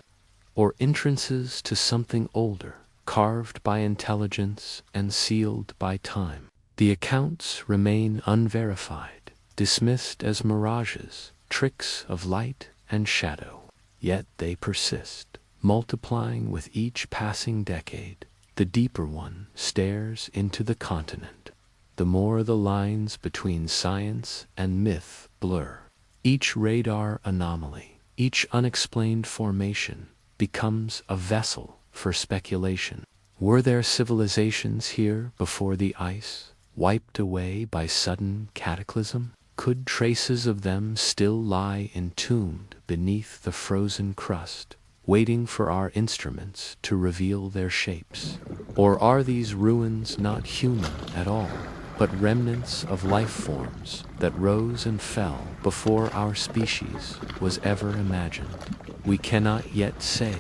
or entrances to something older, carved by intelligence and sealed by time? The accounts remain unverified, dismissed as mirages, tricks of light and shadow. Yet they persist, multiplying with each passing decade. The deeper one stares into the continent, the more the lines between science and myth blur. Each radar anomaly, each unexplained formation, becomes a vessel for speculation. Were there civilizations here before the ice, wiped away by sudden cataclysm? Could traces of them still lie entombed beneath the frozen crust, waiting for our instruments to reveal their shapes? Or are these ruins not human at all, but remnants of life forms that rose and fell before our species was ever imagined? We cannot yet say.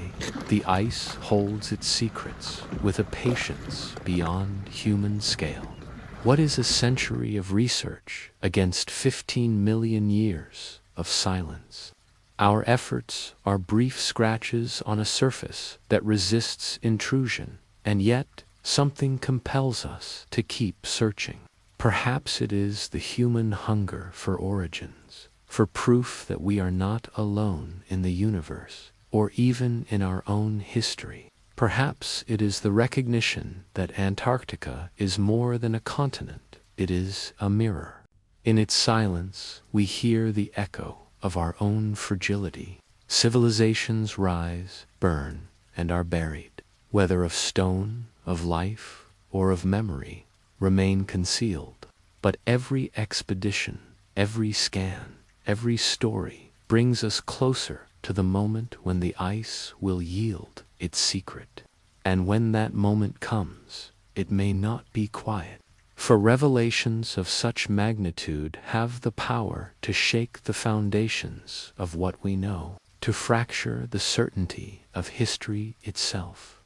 The ice holds its secrets with a patience beyond human scale. What is a century of research against 15 million years of silence? Our efforts are brief scratches on a surface that resists intrusion, and yet something compels us to keep searching. Perhaps it is the human hunger for origins, for proof that we are not alone in the universe, or even in our own history. Perhaps it is the recognition that Antarctica is more than a continent, it is a mirror. In its silence, we hear the echo of our own fragility. Civilizations rise, burn, and are buried. Whether of stone, of life, or of memory, remain concealed. But every expedition, every scan, every story brings us closer to the moment when the ice will yield its secret. And when that moment comes, it may not be quiet. For revelations of such magnitude have the power to shake the foundations of what we know, to fracture the certainty of history itself.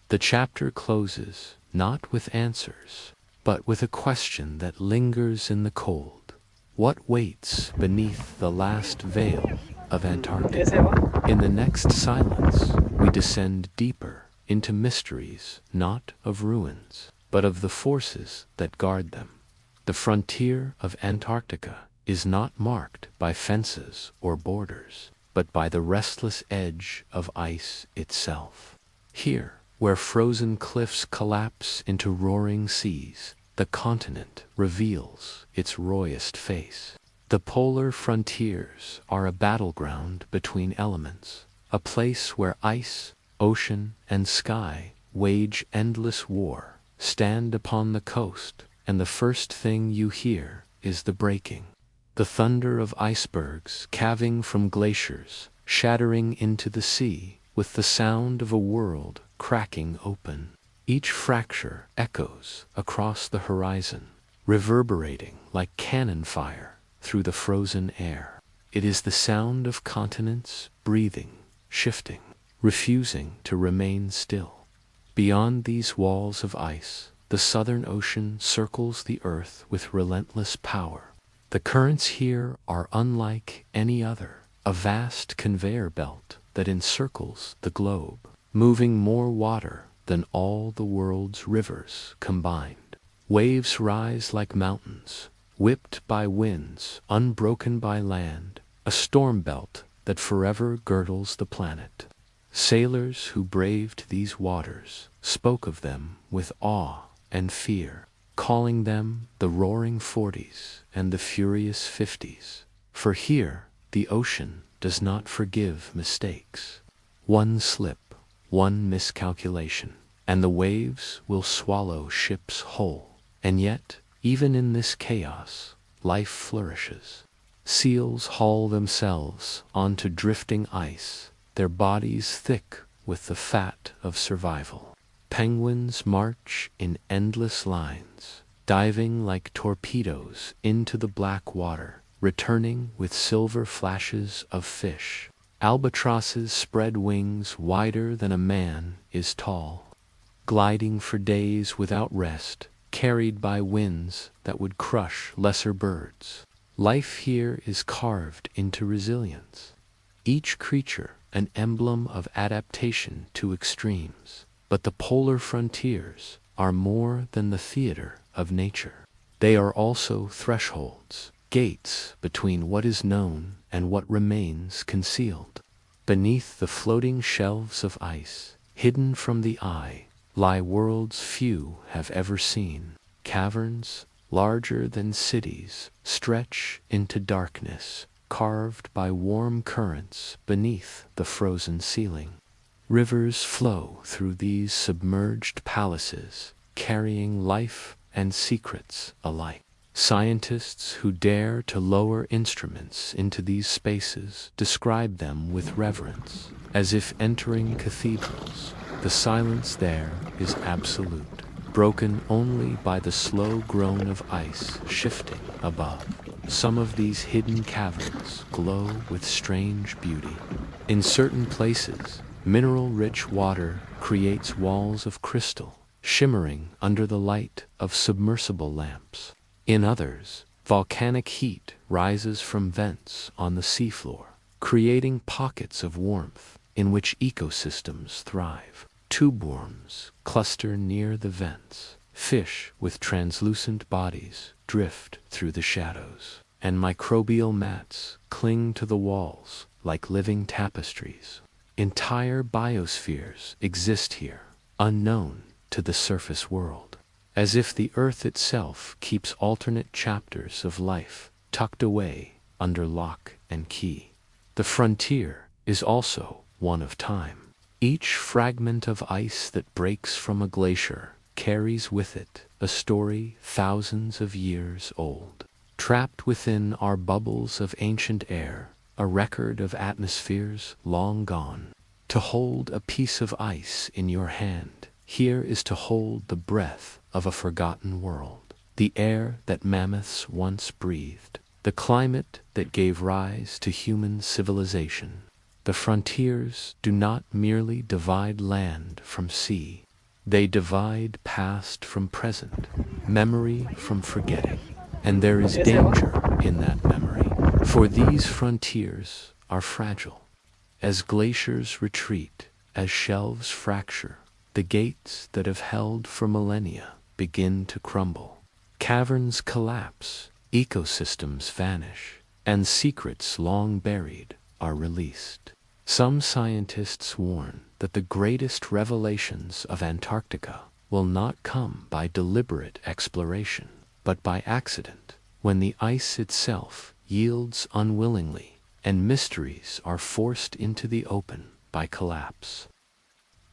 The chapter closes not with answers, but with a question that lingers in the cold. What waits beneath the last veil of Antarctica? In the next silence, we descend deeper into mysteries not of ruins, but of the forces that guard them. The frontier of Antarctica is not marked by fences or borders, but by the restless edge of ice itself. Here, where frozen cliffs collapse into roaring seas, the continent reveals its royest face. The polar frontiers are a battleground between elements, a place where ice, ocean, and sky wage endless war. Stand upon the coast, and the first thing you hear is the breaking. The thunder of icebergs calving from glaciers, shattering into the sea, with the sound of a world cracking open. Each fracture echoes across the horizon, reverberating like cannon fire through the frozen air. It is the sound of continents breathing, shifting, refusing to remain still. Beyond these walls of ice, the Southern Ocean circles the Earth with relentless power. The currents here are unlike any other, a vast conveyor belt that encircles the globe, moving more water than all the world's rivers combined. Waves rise like mountains, whipped by winds, unbroken by land, a storm belt that forever girdles the planet. Sailors who braved these waters spoke of them with awe and fear, calling them the Roaring Forties and the Furious Fifties. For here, the ocean does not forgive mistakes. One slip, one miscalculation, and the waves will swallow ships whole. And yet, even in this chaos, life flourishes. Seals haul themselves onto drifting ice, their bodies thick with the fat of survival. Penguins march in endless lines, diving like torpedoes into the black water, returning with silver flashes of fish. Albatrosses spread wings wider than a man is tall, gliding for days without rest, carried by winds that would crush lesser birds. Life here is carved into resilience, each creature an emblem of adaptation to extremes. But the polar frontiers are more than the theater of nature. They are also thresholds, gates between what is known and what remains concealed. Beneath the floating shelves of ice, hidden from the eye, lie worlds few have ever seen. Caverns, larger than cities, stretch into darkness, carved by warm currents beneath the frozen ceiling. Rivers flow through these submerged palaces, carrying life and secrets alike. Scientists who dare to lower instruments into these spaces describe them with reverence, as if entering cathedrals. The silence there is absolute, broken only by the slow groan of ice shifting above. Some of these hidden caverns glow with strange beauty. In certain places, mineral-rich water creates walls of crystal, shimmering under the light of submersible lamps. In others, volcanic heat rises from vents on the seafloor, creating pockets of warmth in which ecosystems thrive. Tube worms cluster near the vents, fish with translucent bodies drift through the shadows, and microbial mats cling to the walls like living tapestries. Entire biospheres exist here, unknown to the surface world, as if the earth itself keeps alternate chapters of life tucked away under lock and key. The frontier is also one of time. Each fragment of ice that breaks from a glacier carries with it a story thousands of years old. Trapped within our bubbles of ancient air, a record of atmospheres long gone. To hold a piece of ice in your hand here is to hold the breath of a forgotten world, the air that mammoths once breathed, the climate that gave rise to human civilization. The frontiers do not merely divide land from sea. They divide past from present, memory from forgetting. And there is danger in that memory, for these frontiers are fragile. As glaciers retreat, as shelves fracture, the gates that have held for millennia begin to crumble. Caverns collapse, ecosystems vanish, and secrets long buried are released. Some scientists warn that the greatest revelations of Antarctica will not come by deliberate exploration, but by accident, when the ice itself yields unwillingly and mysteries are forced into the open by collapse.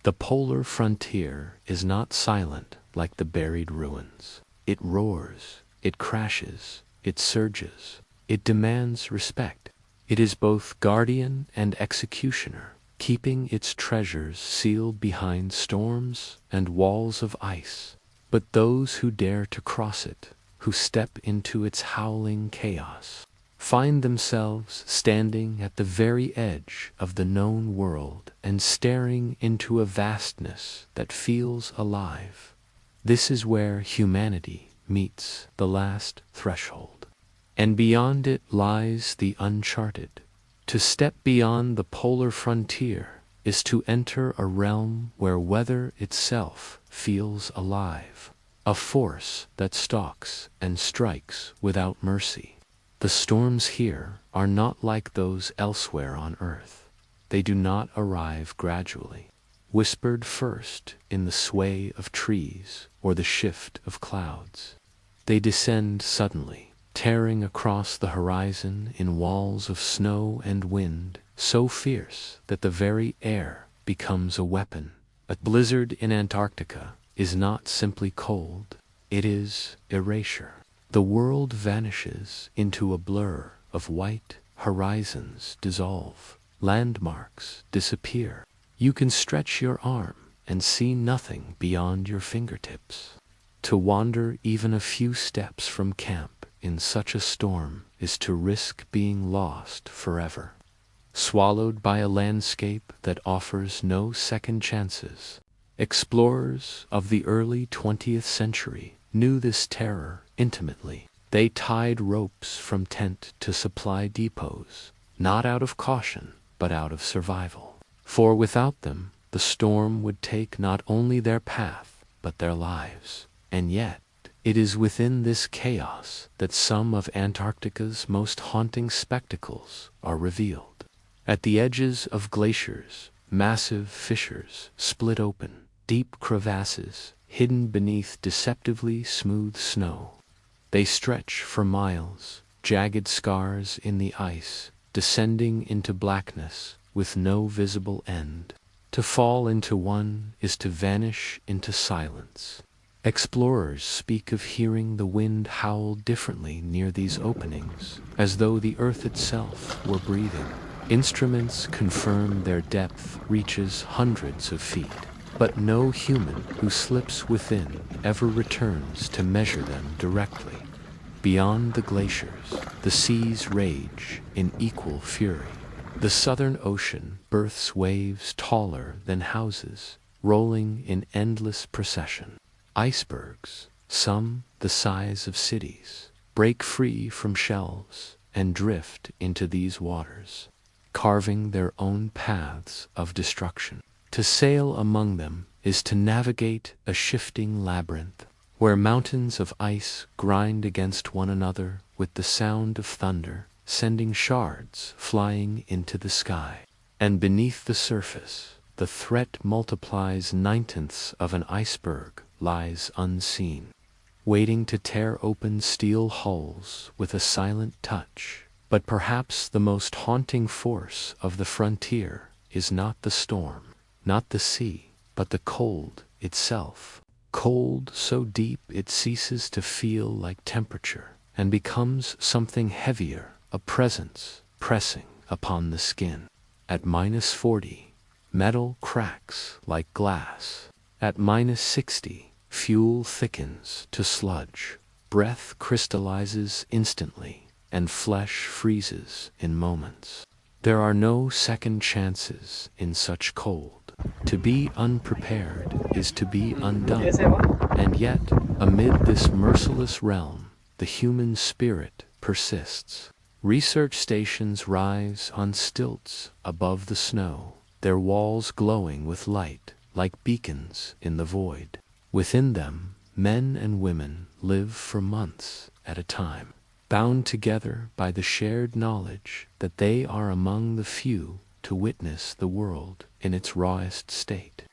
The polar frontier is not silent like the buried ruins. It roars, it crashes, it surges, it demands respect. It is both guardian and executioner, keeping its treasures sealed behind storms and walls of ice. But those who dare to cross it, who step into its howling chaos, find themselves standing at the very edge of the known world and staring into a vastness that feels alive. This is where humanity meets the last threshold. And beyond it lies the uncharted. To step beyond the polar frontier is to enter a realm where weather itself feels alive, a force that stalks and strikes without mercy. The storms here are not like those elsewhere on Earth. They do not arrive gradually, whispered first in the sway of trees or the shift of clouds. They descend suddenly, tearing across the horizon in walls of snow and wind, so fierce that the very air becomes a weapon. A blizzard in Antarctica is not simply cold, it is erasure. The world vanishes into a blur of white, horizons dissolve, landmarks disappear. You can stretch your arm and see nothing beyond your fingertips. To wander even a few steps from camp in such a storm is to risk being lost forever, swallowed by a landscape that offers no second chances. Explorers of the early 20th century knew this terror intimately. They tied ropes from tent to supply depots, not out of caution, but out of survival. For without them, the storm would take not only their path, but their lives. And yet, it is within this chaos that some of Antarctica's most haunting spectacles are revealed. At the edges of glaciers, massive fissures split open, deep crevasses hidden beneath deceptively smooth snow. They stretch for miles, jagged scars in the ice, descending into blackness with no visible end. To fall into one is to vanish into silence. Explorers speak of hearing the wind howl differently near these openings, as though the earth itself were breathing. Instruments confirm their depth reaches hundreds of feet, but no human who slips within ever returns to measure them directly. Beyond the glaciers, the seas rage in equal fury. The Southern Ocean births waves taller than houses, rolling in endless procession. Icebergs, some the size of cities, break free from shelves and drift into these waters, carving their own paths of destruction. To sail among them is to navigate a shifting labyrinth, where mountains of ice grind against one another with the sound of thunder, sending shards flying into the sky. And beneath the surface, the threat multiplies. 9/10 of an iceberg lies unseen, waiting to tear open steel hulls with a silent touch. But perhaps the most haunting force of the frontier is not the storm, not the sea, but the cold itself. Cold so deep it ceases to feel like temperature and becomes something heavier, a presence pressing upon the skin. At -40, metal cracks like glass. At -60, fuel thickens to sludge. Breath crystallizes instantly, and flesh freezes in moments. There are no second chances in such cold. To be unprepared is to be undone. And yet, amid this merciless realm, the human spirit persists. Research stations rise on stilts above the snow, their walls glowing with light like beacons in the void. Within them, men and women live for months at a time, bound together by the shared knowledge that they are among the few to witness the world in its rawest state.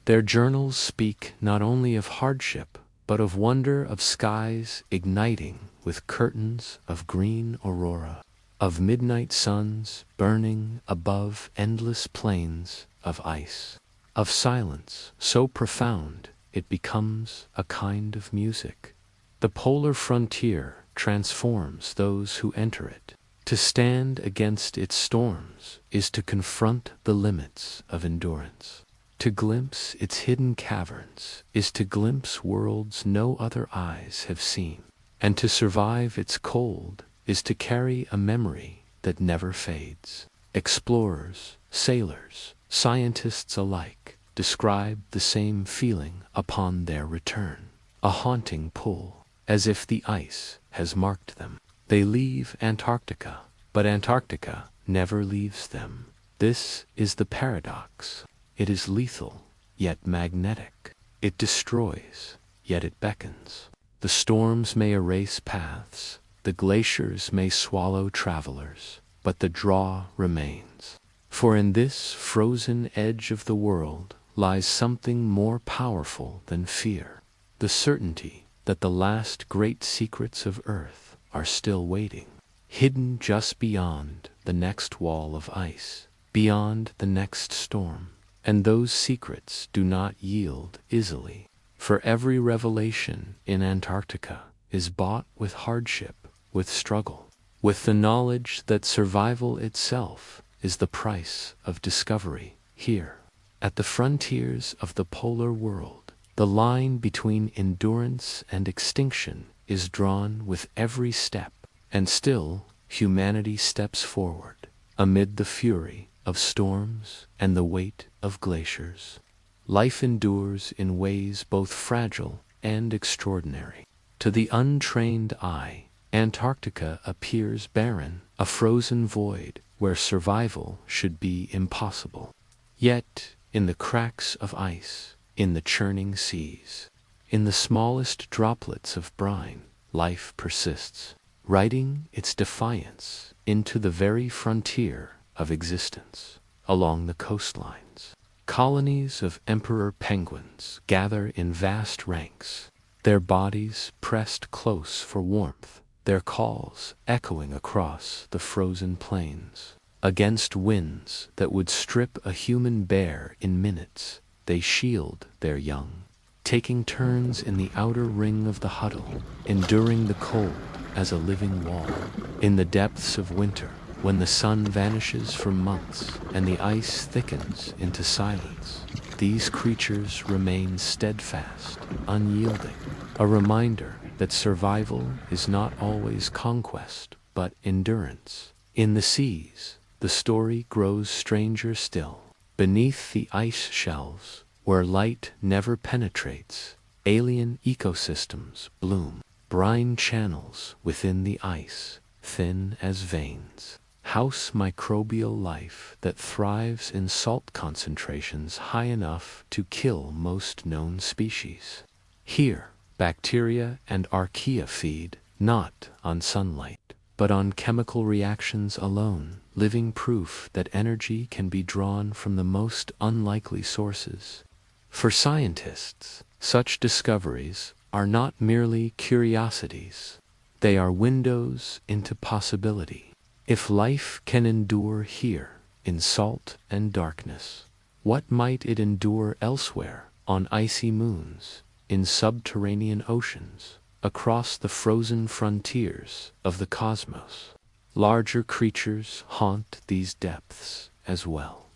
Their journals speak not only of hardship, but of wonder, of skies igniting with curtains of green aurora, of midnight suns burning above endless plains of ice, of silence so profound it becomes a kind of music. The polar frontier transforms those who enter it. To stand against its storms is to confront the limits of endurance. To glimpse its hidden caverns is to glimpse worlds no other eyes have seen. And to survive its cold is to carry a memory that never fades. Explorers, sailors, scientists alike describe the same feeling upon their return. A haunting pull, as if the ice has marked them. They leave Antarctica, but Antarctica never leaves them. This is the paradox. It is lethal, yet magnetic. It destroys, yet it beckons. The storms may erase paths, the glaciers may swallow travelers, but the draw remains. For in this frozen edge of the world lies something more powerful than fear. The certainty that the last great secrets of Earth are still waiting, hidden just beyond the next wall of ice, beyond the next storm. And those secrets do not yield easily. For every revelation in Antarctica is bought with hardship, with struggle, with the knowledge that survival itself is the price of discovery. Here, at the frontiers of the polar world, the line between endurance and extinction is drawn with every step, and still humanity steps forward amid the fury of storms and the weight of glaciers. Life endures in ways both fragile and extraordinary. To the untrained eye, Antarctica appears barren, a frozen void where survival should be impossible. Yet, in the cracks of ice, in the churning seas, in the smallest droplets of brine, life persists, writing its defiance into the very frontier of existence. Along the coastlines, colonies of emperor penguins gather in vast ranks, their bodies pressed close for warmth, their calls echoing across the frozen plains. Against winds that would strip a human bare in minutes, they shield their young, taking turns in the outer ring of the huddle, enduring the cold as a living wall. In the depths of winter, when the sun vanishes for months and the ice thickens into silence, these creatures remain steadfast, unyielding, a reminder that survival is not always conquest, but endurance. In the seas, the story grows stranger still. Beneath the ice shelves, where light never penetrates, alien ecosystems bloom, brine channels within the ice, thin as veins. House microbial life that thrives in salt concentrations high enough to kill most known species. Here, bacteria and archaea feed, not on sunlight, but on chemical reactions alone, living proof that energy can be drawn from the most unlikely sources. For scientists, such discoveries are not merely curiosities. They are windows into possibility. If life can endure here, in salt and darkness, what might it endure elsewhere, on icy moons, in subterranean oceans, across the frozen frontiers of the cosmos? Larger creatures haunt these depths as well.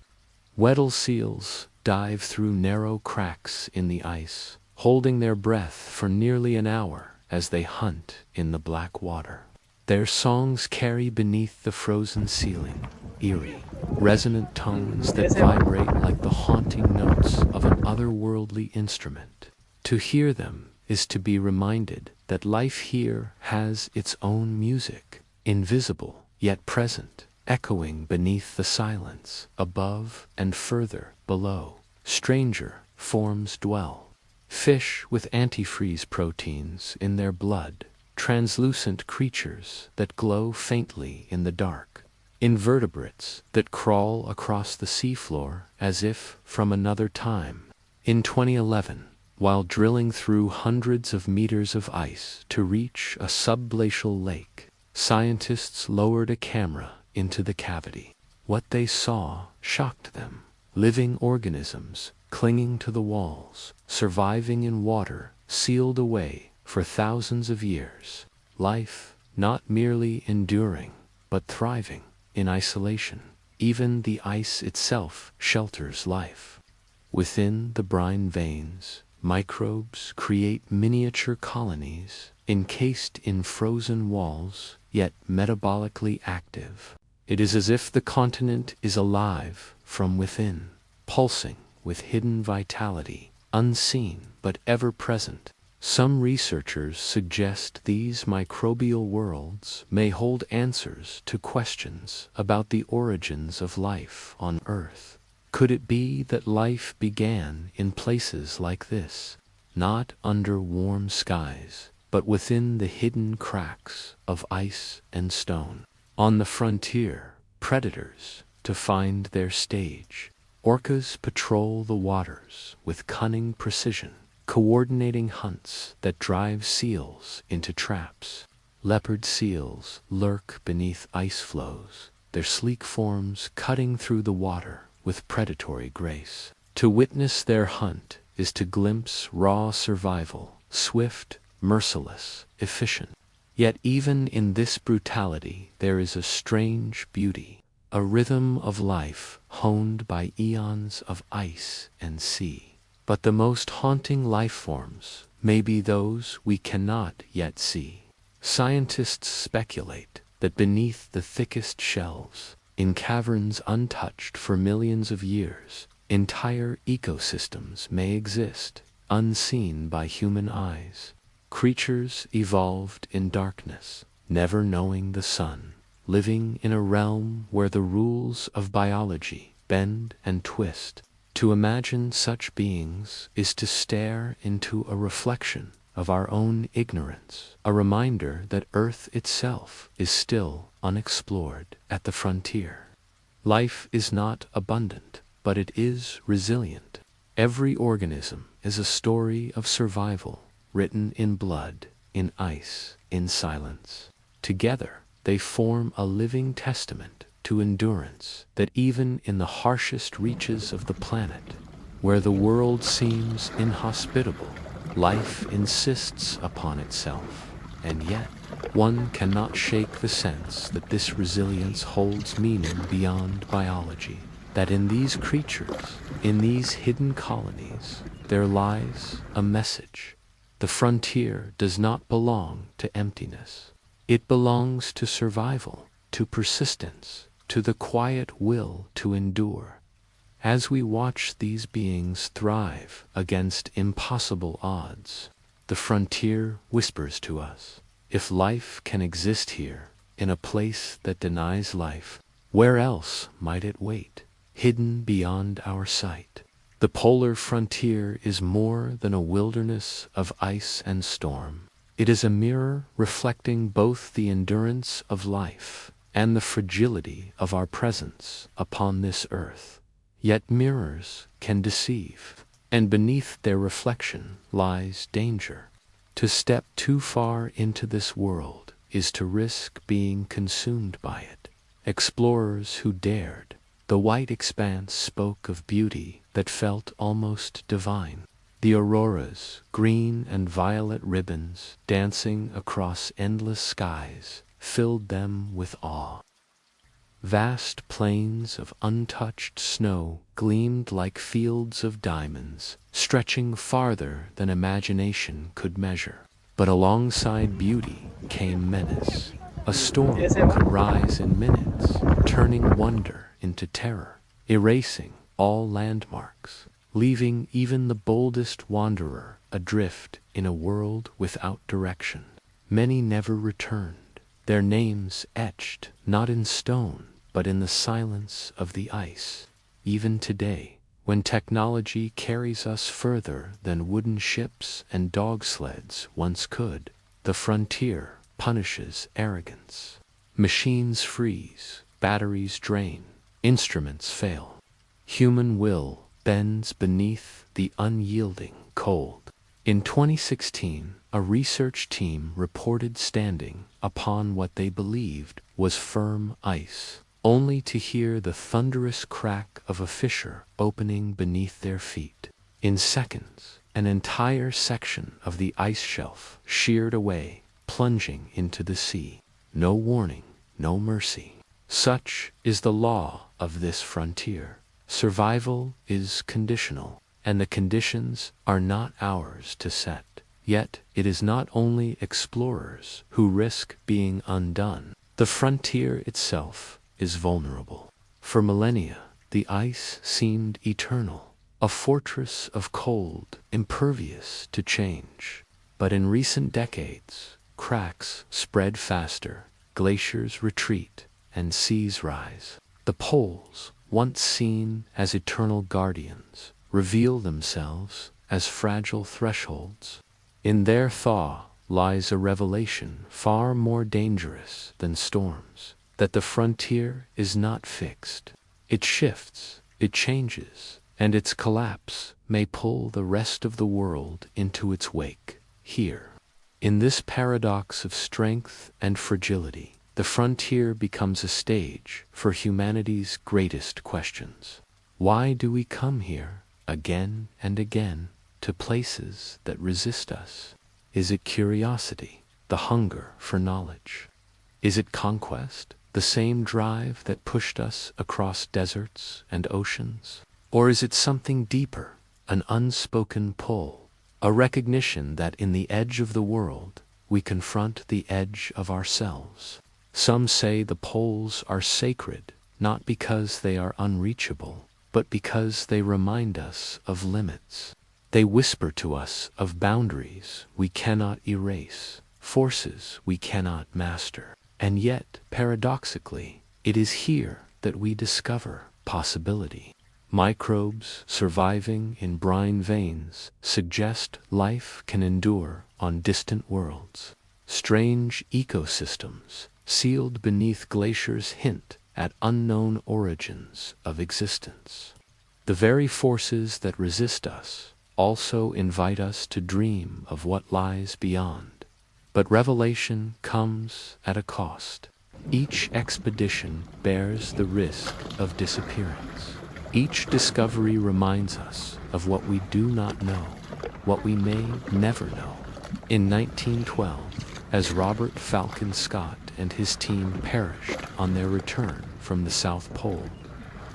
Weddell seals dive through narrow cracks in the ice, holding their breath for nearly an hour as they hunt in the black water. Their songs carry beneath the frozen ceiling, eerie, resonant tones that vibrate like the haunting notes of an otherworldly instrument. To hear them is to be reminded that life here has its own music, invisible yet present, echoing beneath the silence, above and further below. Stranger forms dwell. Fish with antifreeze proteins in their blood, translucent creatures that glow faintly in the dark, invertebrates that crawl across the seafloor as if from another time. In 2011, while drilling through hundreds of meters of ice to reach a subglacial lake, scientists lowered a camera into the cavity. What they saw shocked them. Living organisms clinging to the walls, surviving in water sealed away For thousands of years, life not merely enduring, but thriving in isolation. Even the ice itself shelters life. Within the brine veins, microbes create miniature colonies, encased in frozen walls, yet metabolically active. It is as if the continent is alive from within, pulsing with hidden vitality, unseen but ever present. Some researchers suggest these microbial worlds may hold answers to questions about the origins of life on Earth. Could it be that life began in places like this, not under warm skies, but within the hidden cracks of ice and stone? On the frontier, predators to find their stage. Orcas patrol the waters with cunning precision, coordinating hunts that drive seals into traps. Leopard seals lurk beneath ice floes, their sleek forms cutting through the water with predatory grace. To witness their hunt is to glimpse raw survival, swift, merciless, efficient. Yet even in this brutality there is a strange beauty, a rhythm of life honed by eons of ice and sea. But the most haunting life forms may be those we cannot yet see. Scientists speculate that beneath the thickest shelves, in caverns untouched for millions of years, entire ecosystems may exist, unseen by human eyes. Creatures evolved in darkness, never knowing the sun, living in a realm where the rules of biology bend and twist. To imagine such beings is to stare into a reflection of our own ignorance, a reminder that Earth itself is still unexplored at the frontier. Life is not abundant, but it is resilient. Every organism is a story of survival, written in blood, in ice, in silence. Together, they form a living testament to endurance that even in the harshest reaches of the planet, where the world seems inhospitable, life insists upon itself. And yet, one cannot shake the sense that this resilience holds meaning beyond biology, that in these creatures, in these hidden colonies, there lies a message. The frontier does not belong to emptiness. It belongs to survival, to persistence, to the quiet will to endure. As we watch these beings thrive against impossible odds, the frontier whispers to us, if life can exist here, in a place that denies life, where else might it wait, hidden beyond our sight? The polar frontier is more than a wilderness of ice and storm. It is a mirror reflecting both the endurance of life and the fragility of our presence upon this earth. Yet mirrors can deceive, and beneath their reflection lies danger. To step too far into this world is to risk being consumed by it. Explorers who dared, the white expanse spoke of beauty that felt almost divine. The auroras, green and violet ribbons dancing across endless skies, filled them with awe. Vast plains of untouched snow gleamed like fields of diamonds, stretching farther than imagination could measure. But alongside beauty came menace. A storm could rise in minutes, turning wonder into terror, erasing all landmarks, leaving even the boldest wanderer adrift in a world without direction. Many never returned, their names etched not in stone, but in the silence of the ice. Even today, when technology carries us further than wooden ships and dog sleds once could, the frontier punishes arrogance. Machines freeze, batteries drain, instruments fail. Human will bends beneath the unyielding cold. In 2016, a research team reported standing upon what they believed was firm ice, only to hear the thunderous crack of a fissure opening beneath their feet. In seconds, an entire section of the ice shelf sheared away, plunging into the sea. No warning, no mercy. Such is the law of this frontier. Survival is conditional, and the conditions are not ours to set. Yet it is not only explorers who risk being undone. The frontier itself is vulnerable. For millennia, the ice seemed eternal, a fortress of cold, impervious to change. But in recent decades, cracks spread faster, glaciers retreat, and seas rise. The poles, once seen as eternal guardians, reveal themselves as fragile thresholds. In their thaw lies a revelation far more dangerous than storms, that the frontier is not fixed. It shifts, it changes, and its collapse may pull the rest of the world into its wake. Here, in this paradox of strength and fragility, the frontier becomes a stage for humanity's greatest questions. Why do we come here, again and again, to places that resist us? Is it curiosity, the hunger for knowledge? Is it conquest, the same drive that pushed us across deserts and oceans? Or is it something deeper, an unspoken pull, a recognition that in the edge of the world, we confront the edge of ourselves? Some say the poles are sacred, not because they are unreachable, but because they remind us of limits. They whisper to us of boundaries we cannot erase, forces we cannot master. And yet, paradoxically, it is here that we discover possibility. Microbes surviving in brine veins suggest life can endure on distant worlds. Strange ecosystems sealed beneath glaciers hint at unknown origins of existence. The very forces that resist us also invite us to dream of what lies beyond. But revelation comes at a cost. Each expedition bears the risk of disappearance. Each discovery reminds us of what we do not know, what we may never know. In 1912, as Robert Falcon Scott and his team perished on their return from the South Pole,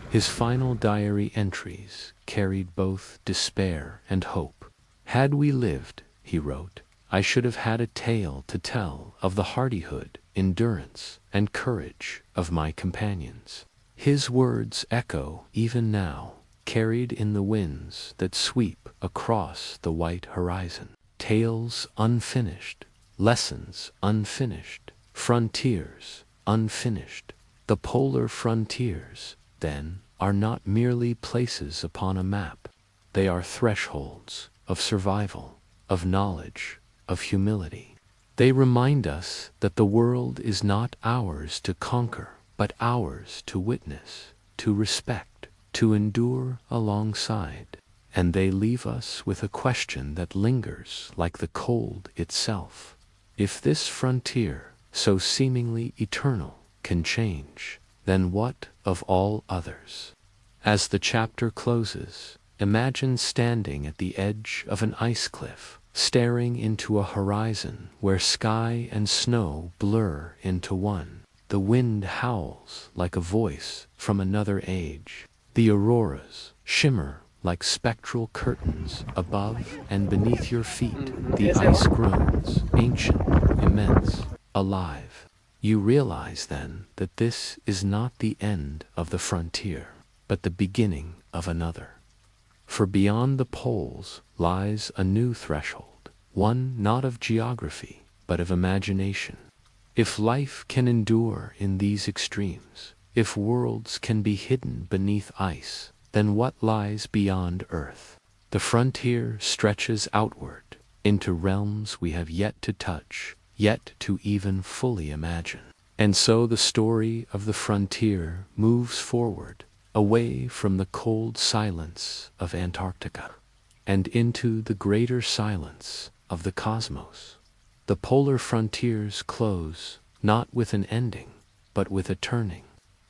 his final diary entries carried both despair and hope. "Had we lived," he wrote, "I should have had a tale to tell of the hardihood, endurance, and courage of my companions." His words echo even now, carried in the winds that sweep across the white horizon. Tales unfinished, lessons unfinished, frontiers unfinished. The polar frontiers, then, are not merely places upon a map. They are thresholds of survival, of knowledge, of humility. They remind us that the world is not ours to conquer, but ours to witness, to respect, to endure alongside. And they leave us with a question that lingers like the cold itself. If this frontier, so seemingly eternal, can change, then what of all others? As the chapter closes, imagine standing at the edge of an ice cliff, staring into a horizon where sky and snow blur into one. The wind howls like a voice from another age. The auroras shimmer like spectral curtains above and beneath your feet. The ice groans, ancient, immense, alive. You realize then that this is not the end of the frontier, but the beginning of another. For beyond the poles lies a new threshold, one not of geography, but of imagination. If life can endure in these extremes, if worlds can be hidden beneath ice, then what lies beyond Earth? The frontier stretches outward into realms we have yet to touch, yet to even fully imagine. And so the story of the frontier moves forward, away from the cold silence of Antarctica, and into the greater silence of the cosmos. The polar frontiers close, not with an ending, but with a turning,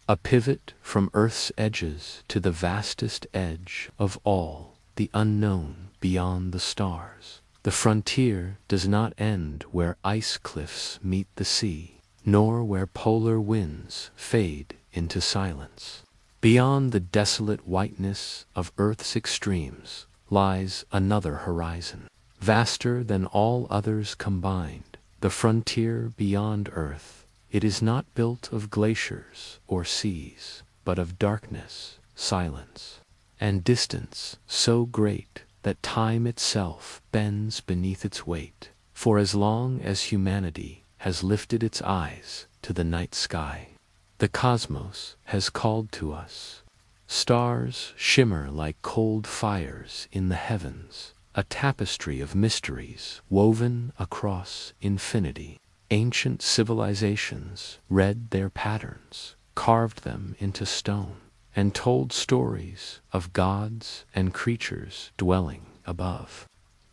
a pivot from Earth's edges to the vastest edge of all, the unknown beyond the stars. The frontier does not end where ice cliffs meet the sea, nor where polar winds fade into silence. Beyond the desolate whiteness of Earth's extremes lies another horizon, vaster than all others combined, the frontier beyond Earth. It is not built of glaciers or seas, but of darkness, silence, and distance so great that time itself bends beneath its weight. For as long as humanity has lifted its eyes to the night sky, the cosmos has called to us. Stars shimmer like cold fires in the heavens, a tapestry of mysteries woven across infinity. Ancient civilizations read their patterns, carved them into stone, and told stories of gods and creatures dwelling above.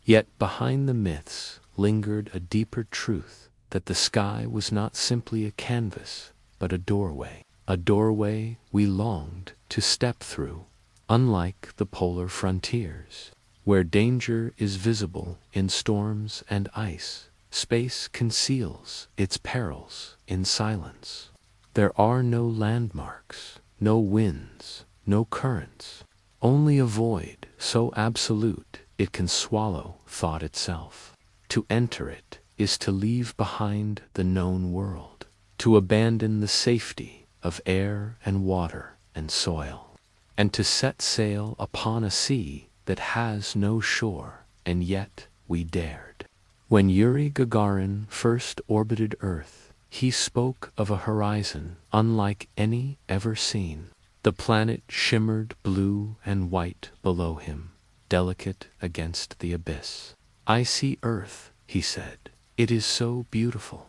Yet behind the myths lingered a deeper truth, that the sky was not simply a canvas, but a doorway we longed to step through. Unlike the polar frontiers, where danger is visible in storms and ice, space conceals its perils in silence. There are no landmarks, no winds, no currents, only a void so absolute it can swallow thought itself. To enter it is to leave behind the known world, to abandon the safety of air and water and soil, and to set sail upon a sea that has no shore, and yet we dared. When Yuri Gagarin first orbited Earth, he spoke of a horizon unlike any ever seen. The planet shimmered blue and white below him, delicate against the abyss. "I see Earth," he said. "It is so beautiful."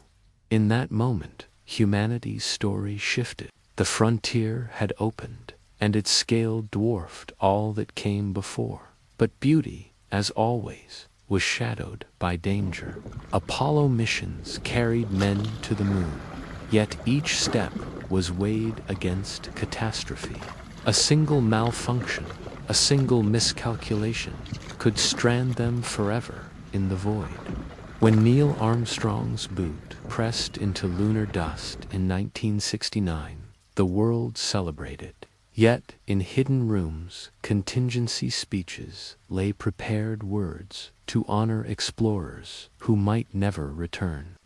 In that moment, humanity's story shifted. The frontier had opened, and its scale dwarfed all that came before. But beauty, as always, was shadowed by danger. Apollo missions carried men to the moon, yet each step was weighed against catastrophe. A single malfunction, a single miscalculation, could strand them forever in the void. When Neil Armstrong's boot pressed into lunar dust in 1969, the world celebrated. Yet in hidden rooms, contingency speeches lay prepared words to honor explorers who might never return.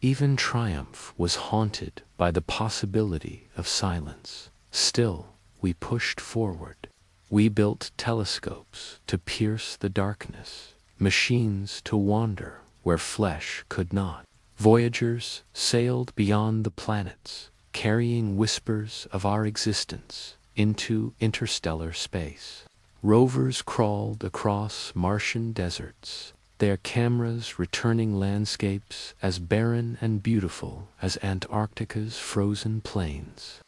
Even triumph was haunted by the possibility of silence. Still, we pushed forward. We built telescopes to pierce the darkness, machines to wander where flesh could not. Voyagers sailed beyond the planets, carrying whispers of our existence into interstellar space. Rovers crawled across Martian deserts, their cameras returning landscapes as barren and beautiful as Antarctica's frozen plains.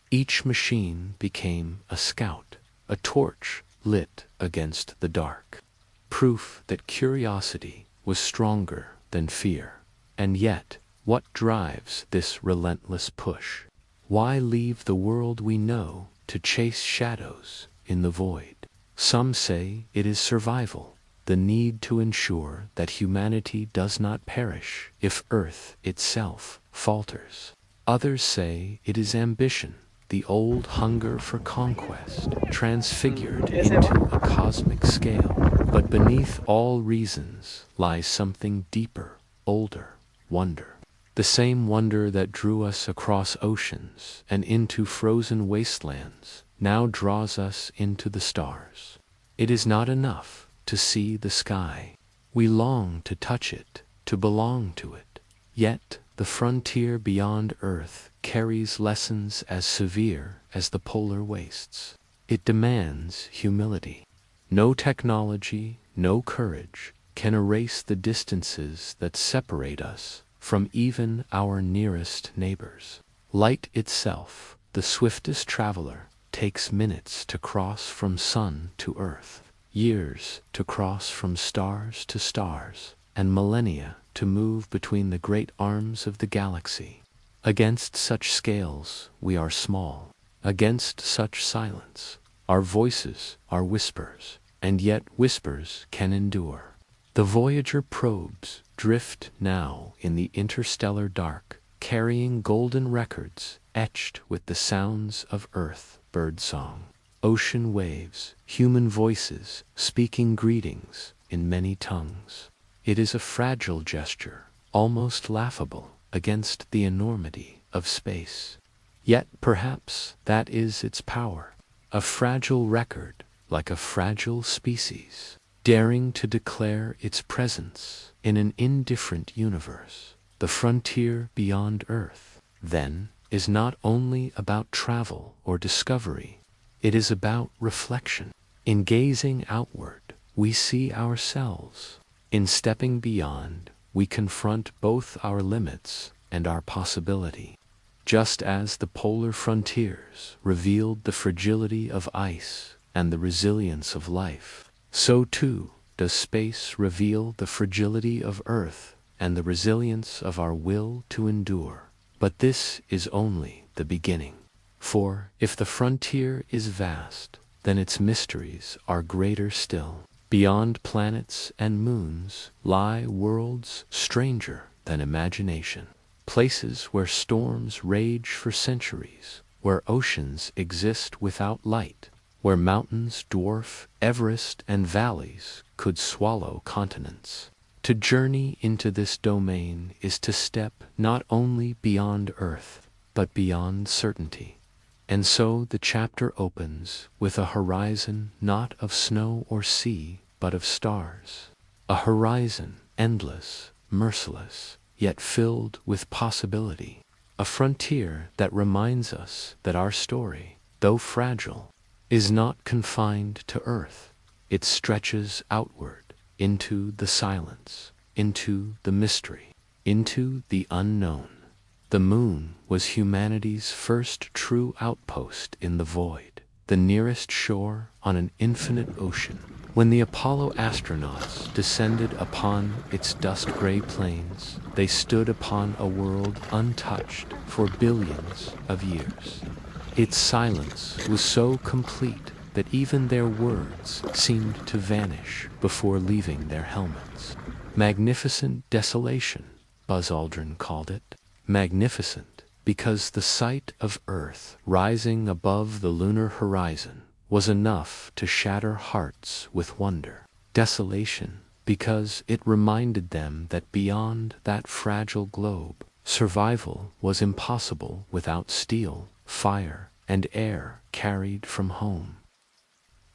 Each machine became a scout, a torch lit against the dark, proof that curiosity was stronger than fear. And yet, what drives this relentless push? Why leave the world we know to chase shadows in the void? Some say it is survival, the need to ensure that humanity does not perish if Earth itself falters. Others say it is ambition, the old hunger for conquest, transfigured into a cosmic scale. But beneath all reasons lies something deeper, older, wonder. The same wonder that drew us across oceans and into frozen wastelands now draws us into the stars. It is not enough to see the sky. We long to touch it, to belong to it. Yet the frontier beyond Earth carries lessons as severe as the polar wastes. It demands humility. No technology, no courage can erase the distances that separate us from even our nearest neighbors. Light itself, the swiftest traveler, takes minutes to cross from sun to earth, years to cross from stars to stars, and millennia to move between the great arms of the galaxy. Against such scales, we are small. Against such silence, our voices are whispers. and yet whispers can endure. The Voyager probes drift now in the interstellar dark, carrying golden records etched with the sounds of Earth birdsong, ocean waves, human voices speaking greetings in many tongues. It is a fragile gesture, almost laughable against the enormity of space. Yet perhaps that is its power, a fragile record like a fragile species, daring to declare its presence in an indifferent universe. The frontier beyond Earth, then, is not only about travel or discovery, it is about reflection. In gazing outward, we see ourselves. In stepping beyond, we confront both our limits and our possibility. Just as the polar frontiers revealed the fragility of ice and the resilience of life, so too does space reveal the fragility of Earth and the resilience of our will to endure. But this is only the beginning. For if the frontier is vast, then its mysteries are greater still. Beyond planets and moons lie worlds stranger than imagination, places where storms rage for centuries, where oceans exist without light, where mountains dwarf Everest and valleys could swallow continents. To journey into this domain is to step not only beyond Earth, but beyond certainty. And so the chapter opens with a horizon not of snow or sea, but of stars. A horizon endless, merciless, yet filled with possibility. A frontier that reminds us that our story, though fragile, is not confined to Earth. It stretches outward into the silence, into the mystery, into the unknown. The moon was humanity's first true outpost in the void, the nearest shore on an infinite ocean. When the Apollo astronauts descended upon its dust-gray plains, they stood upon a world untouched for billions of years. Its silence was so complete that even their words seemed to vanish before leaving their helmets. Magnificent desolation, Buzz Aldrin called it. Magnificent because the sight of Earth rising above the lunar horizon was enough to shatter hearts with wonder. Desolation because it reminded them that beyond that fragile globe, survival was impossible without steel, fire, and air carried from home.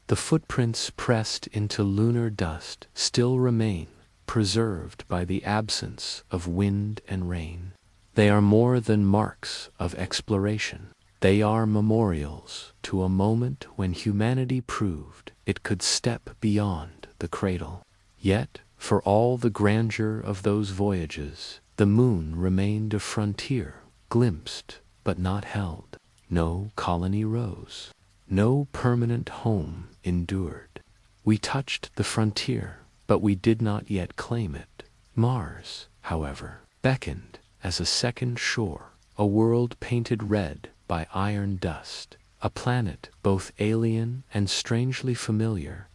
The footprints pressed into lunar dust still remain, preserved by the absence of wind and rain. They are more than marks of exploration. They are memorials to a moment when humanity proved it could step beyond the cradle. Yet, for all the grandeur of those voyages, the moon remained a frontier, glimpsed but not held. No colony rose. No permanent home endured. We touched the frontier, but we did not yet claim it. Mars, however, beckoned as a second shore, a world painted red by iron dust, a planet both alien and strangely familiar.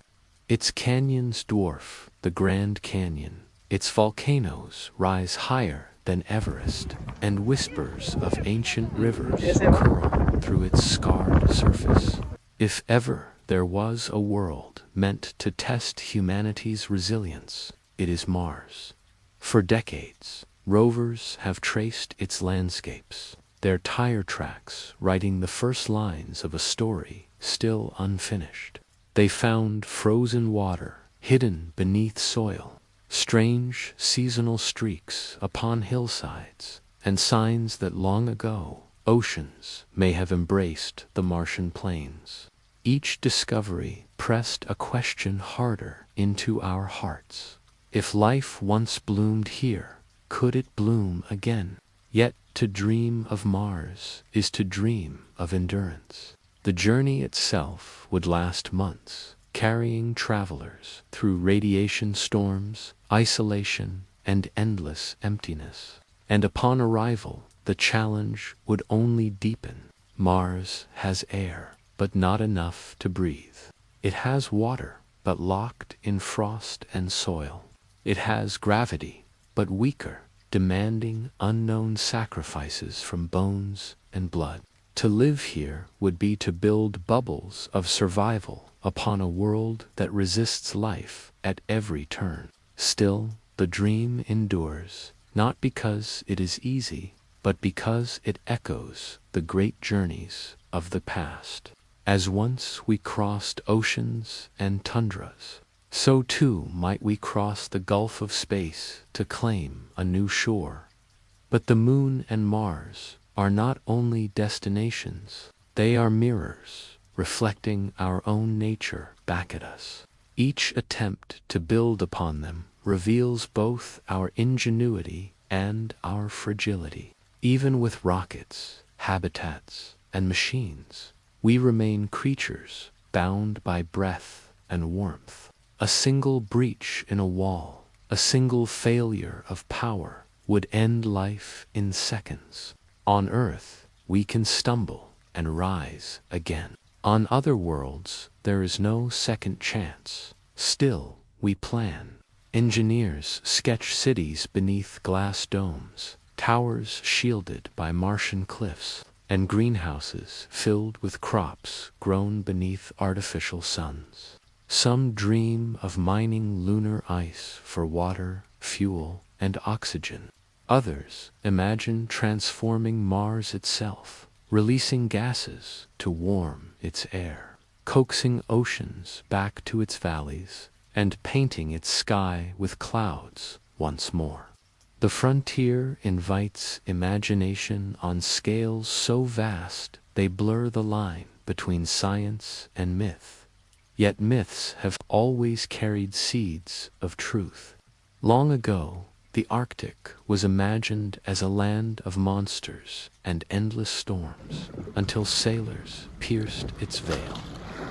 Its canyons dwarf the Grand Canyon, its volcanoes rise higher than Everest, and whispers of ancient rivers curl through its scarred surface. If ever there was a world meant to test humanity's resilience, it is Mars. For decades, rovers have traced its landscapes, their tire tracks writing the first lines of a story still unfinished. They found frozen water hidden beneath soil, strange seasonal streaks upon hillsides, and signs that long ago oceans may have embraced the Martian plains. Each discovery pressed a question harder into our hearts. If life once bloomed here, could it bloom again? Yet to dream of Mars is to dream of endurance. The journey itself would last months, carrying travelers through radiation storms, isolation, and endless emptiness. And upon arrival, the challenge would only deepen. Mars has air, but not enough to breathe. It has water, but locked in frost and soil. It has gravity, but weaker, demanding unknown sacrifices from bones and blood. To live here would be to build bubbles of survival upon a world that resists life at every turn. Still, the dream endures, not because it is easy, but because it echoes the great journeys of the past. As once we crossed oceans and tundras, so too might we cross the gulf of space to claim a new shore. But the Moon and Mars are not only destinations, they are mirrors, reflecting our own nature back at us. Each attempt to build upon them reveals both our ingenuity and our fragility. Even with rockets, habitats, and machines, we remain creatures bound by breath and warmth. A single breach in a wall, a single failure of power would end life in seconds. On Earth, we can stumble and rise again. On other worlds, there is no second chance. Still, we plan. Engineers sketch cities beneath glass domes, towers shielded by Martian cliffs, and greenhouses filled with crops grown beneath artificial suns. Some dream of mining lunar ice for water, fuel, and oxygen. Others imagine transforming Mars itself, releasing gases to warm its air, coaxing oceans back to its valleys, and painting its sky with clouds once more. The frontier invites imagination on scales so vast they blur the line between science and myth. Yet myths have always carried seeds of truth. Long ago, the Arctic was imagined as a land of monsters and endless storms, until sailors pierced its veil.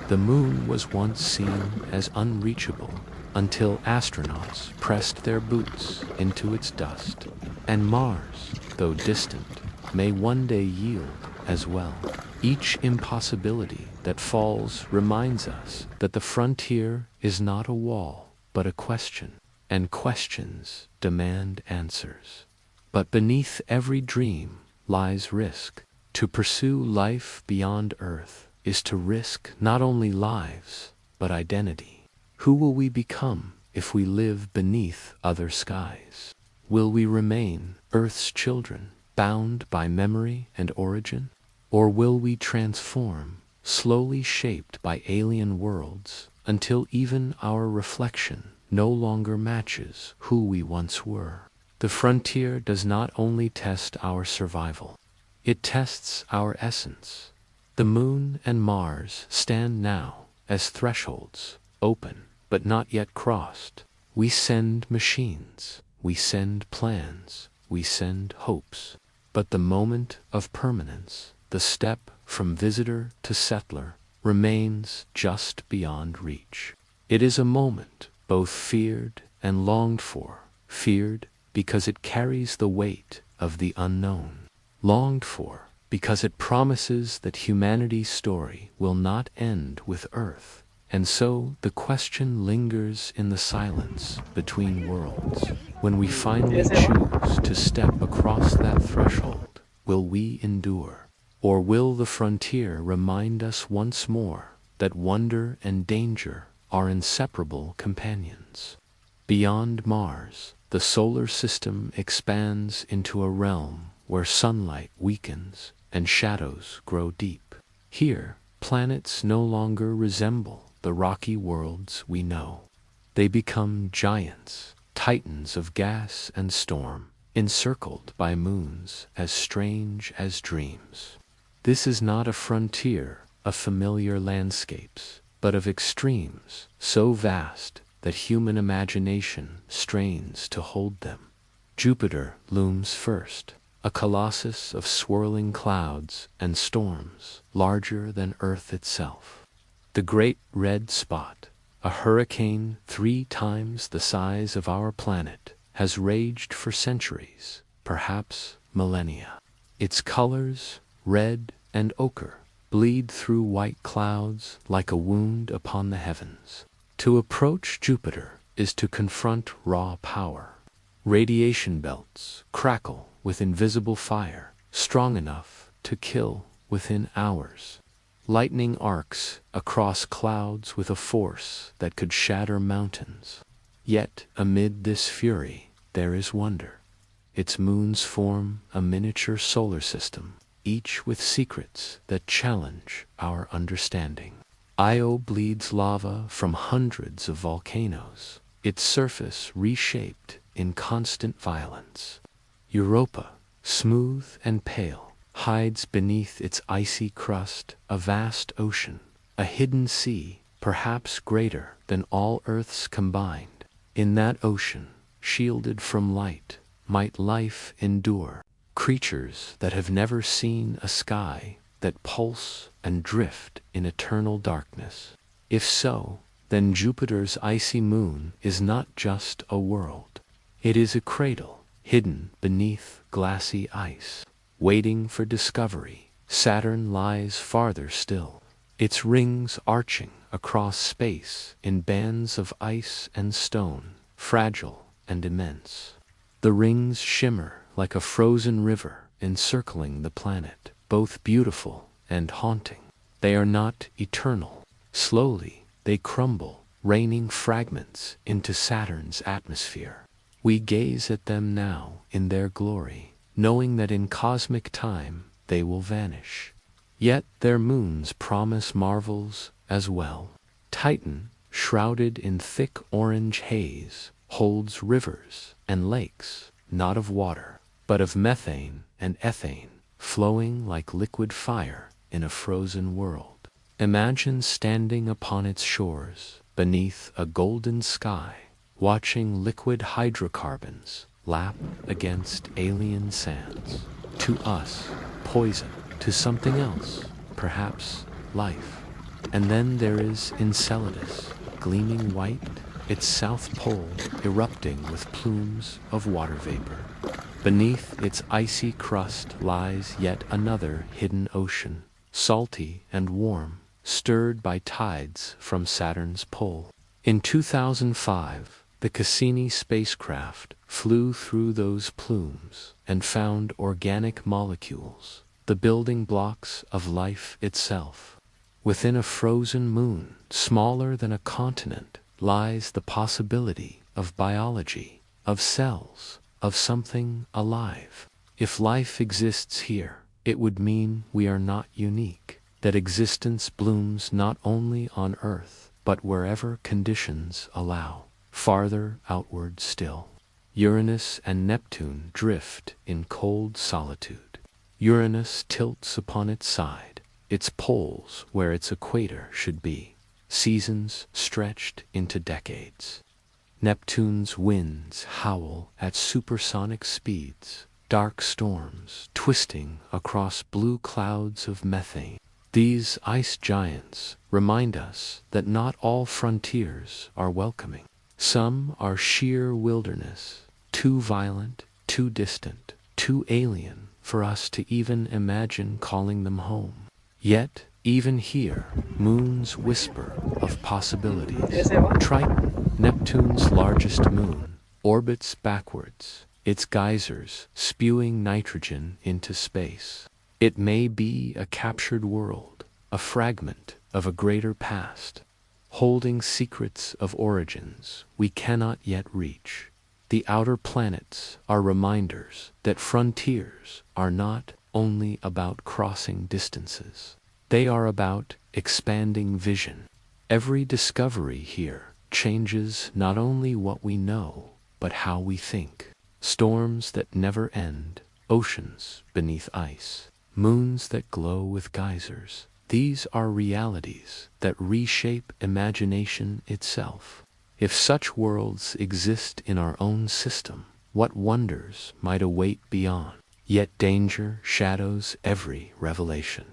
The moon was once seen as unreachable, until astronauts pressed their boots into its dust. And Mars, though distant, may one day yield as well. Each impossibility that falls reminds us that the frontier is not a wall, but a question. And questions demand answers. But beneath every dream lies risk. To pursue life beyond Earth is to risk not only lives, but identity. Who will we become if we live beneath other skies? Will we remain Earth's children, bound by memory and origin? Or will we transform, slowly shaped by alien worlds, until even our reflection no longer matches who we once were? The frontier does not only test our survival, it tests our essence. The moon and Mars stand now as thresholds, open but not yet crossed. We send machines, we send plans, we send hopes. But the moment of permanence, the step from visitor to settler, remains just beyond reach. It is a moment both feared and longed for. Feared because it carries the weight of the unknown. Longed for because it promises that humanity's story will not end with Earth. And so the question lingers in the silence between worlds. When we finally choose to step across that threshold, will we endure? Or will the frontier remind us once more that wonder and danger are inseparable companions? Beyond Mars, the solar system expands into a realm where sunlight weakens and shadows grow deep. Here, planets no longer resemble the rocky worlds we know. They become giants, titans of gas and storm, encircled by moons as strange as dreams. This is not a frontier of familiar landscapes, but of extremes so vast that human imagination strains to hold them. Jupiter looms first, a colossus of swirling clouds and storms larger than Earth itself. The great red spot, a hurricane 3 times the size of our planet, has raged for centuries, perhaps millennia. Its colors, red and ochre, bleed through white clouds like a wound upon the heavens. To approach Jupiter is to confront raw power. Radiation belts crackle with invisible fire, strong enough to kill within hours. Lightning arcs across clouds with a force that could shatter mountains. Yet amid this fury, there is wonder. Its moons form a miniature solar system, each with secrets that challenge our understanding. Io bleeds lava from hundreds of volcanoes, its surface reshaped in constant violence. Europa, smooth and pale, hides beneath its icy crust a vast ocean, a hidden sea, perhaps greater than all Earth's combined. In that ocean, shielded from light, might life endure, creatures that have never seen a sky that pulse and drift in eternal darkness. If so, then Jupiter's icy moon is not just a world. It is a cradle, hidden beneath glassy ice, waiting for discovery. Saturn lies farther still, its rings arching across space in bands of ice and stone, fragile and immense. The rings shimmer like a frozen river encircling the planet, both beautiful and haunting. They are not eternal. Slowly, they crumble, raining fragments into Saturn's atmosphere. We gaze at them now in their glory, knowing that in cosmic time they will vanish. Yet their moons promise marvels as well. Titan, shrouded in thick orange haze, holds rivers and lakes, not of water, but of methane and ethane, flowing like liquid fire in a frozen world. Imagine standing upon its shores, beneath a golden sky, watching liquid hydrocarbons lap against alien sands. To us, poison. To something else, perhaps life. And then there is Enceladus, gleaming white, its south pole erupting with plumes of water vapor. Beneath its icy crust lies yet another hidden ocean, salty and warm, stirred by tides from Saturn's pole. In 2005, the Cassini spacecraft flew through those plumes and found organic molecules, the building blocks of life itself. Within a frozen moon, smaller than a continent, lies the possibility of biology, of cells, of something alive. If life exists here, it would mean we are not unique, that existence blooms not only on Earth, but wherever conditions allow. Farther outward still, Uranus and Neptune drift in cold solitude. Uranus tilts upon its side, its poles where its equator should be, seasons stretched into decades. Neptune's winds howl at supersonic speeds, dark storms twisting across blue clouds of methane. These ice giants remind us that not all frontiers are welcoming. Some are sheer wilderness, too violent, too distant, too alien for us to even imagine calling them home. Yet, even here, moons whisper of possibilities. Triton, Neptune's largest moon, orbits backwards, its geysers spewing nitrogen into space. It may be a captured world, a fragment of a greater past, holding secrets of origins we cannot yet reach. The outer planets are reminders that frontiers are not only about crossing distances. They are about expanding vision. Every discovery here changes not only what we know, but how we think. Storms that never end, oceans beneath ice, moons that glow with geysers. These are realities that reshape imagination itself. If such worlds exist in our own system, what wonders might await beyond? Yet danger shadows every revelation.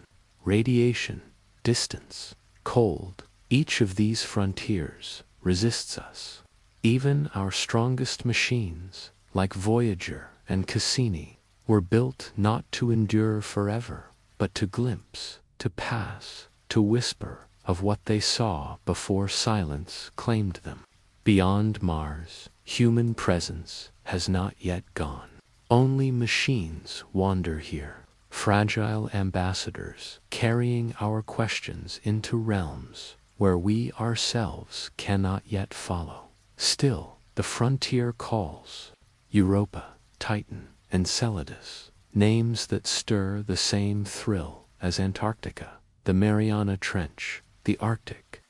Radiation, distance, cold, each of these frontiers resists us. Even our strongest machines, like Voyager and Cassini, were built not to endure forever, but to glimpse, to pass, to whisper of what they saw before silence claimed them. Beyond Mars, human presence has not yet gone. Only machines wander here, fragile ambassadors carrying our questions into realms where we ourselves cannot yet follow. Still, the frontier calls. Europa, Titan, Enceladus, names that stir the same thrill as Antarctica, the Mariana Trench, the Arctic.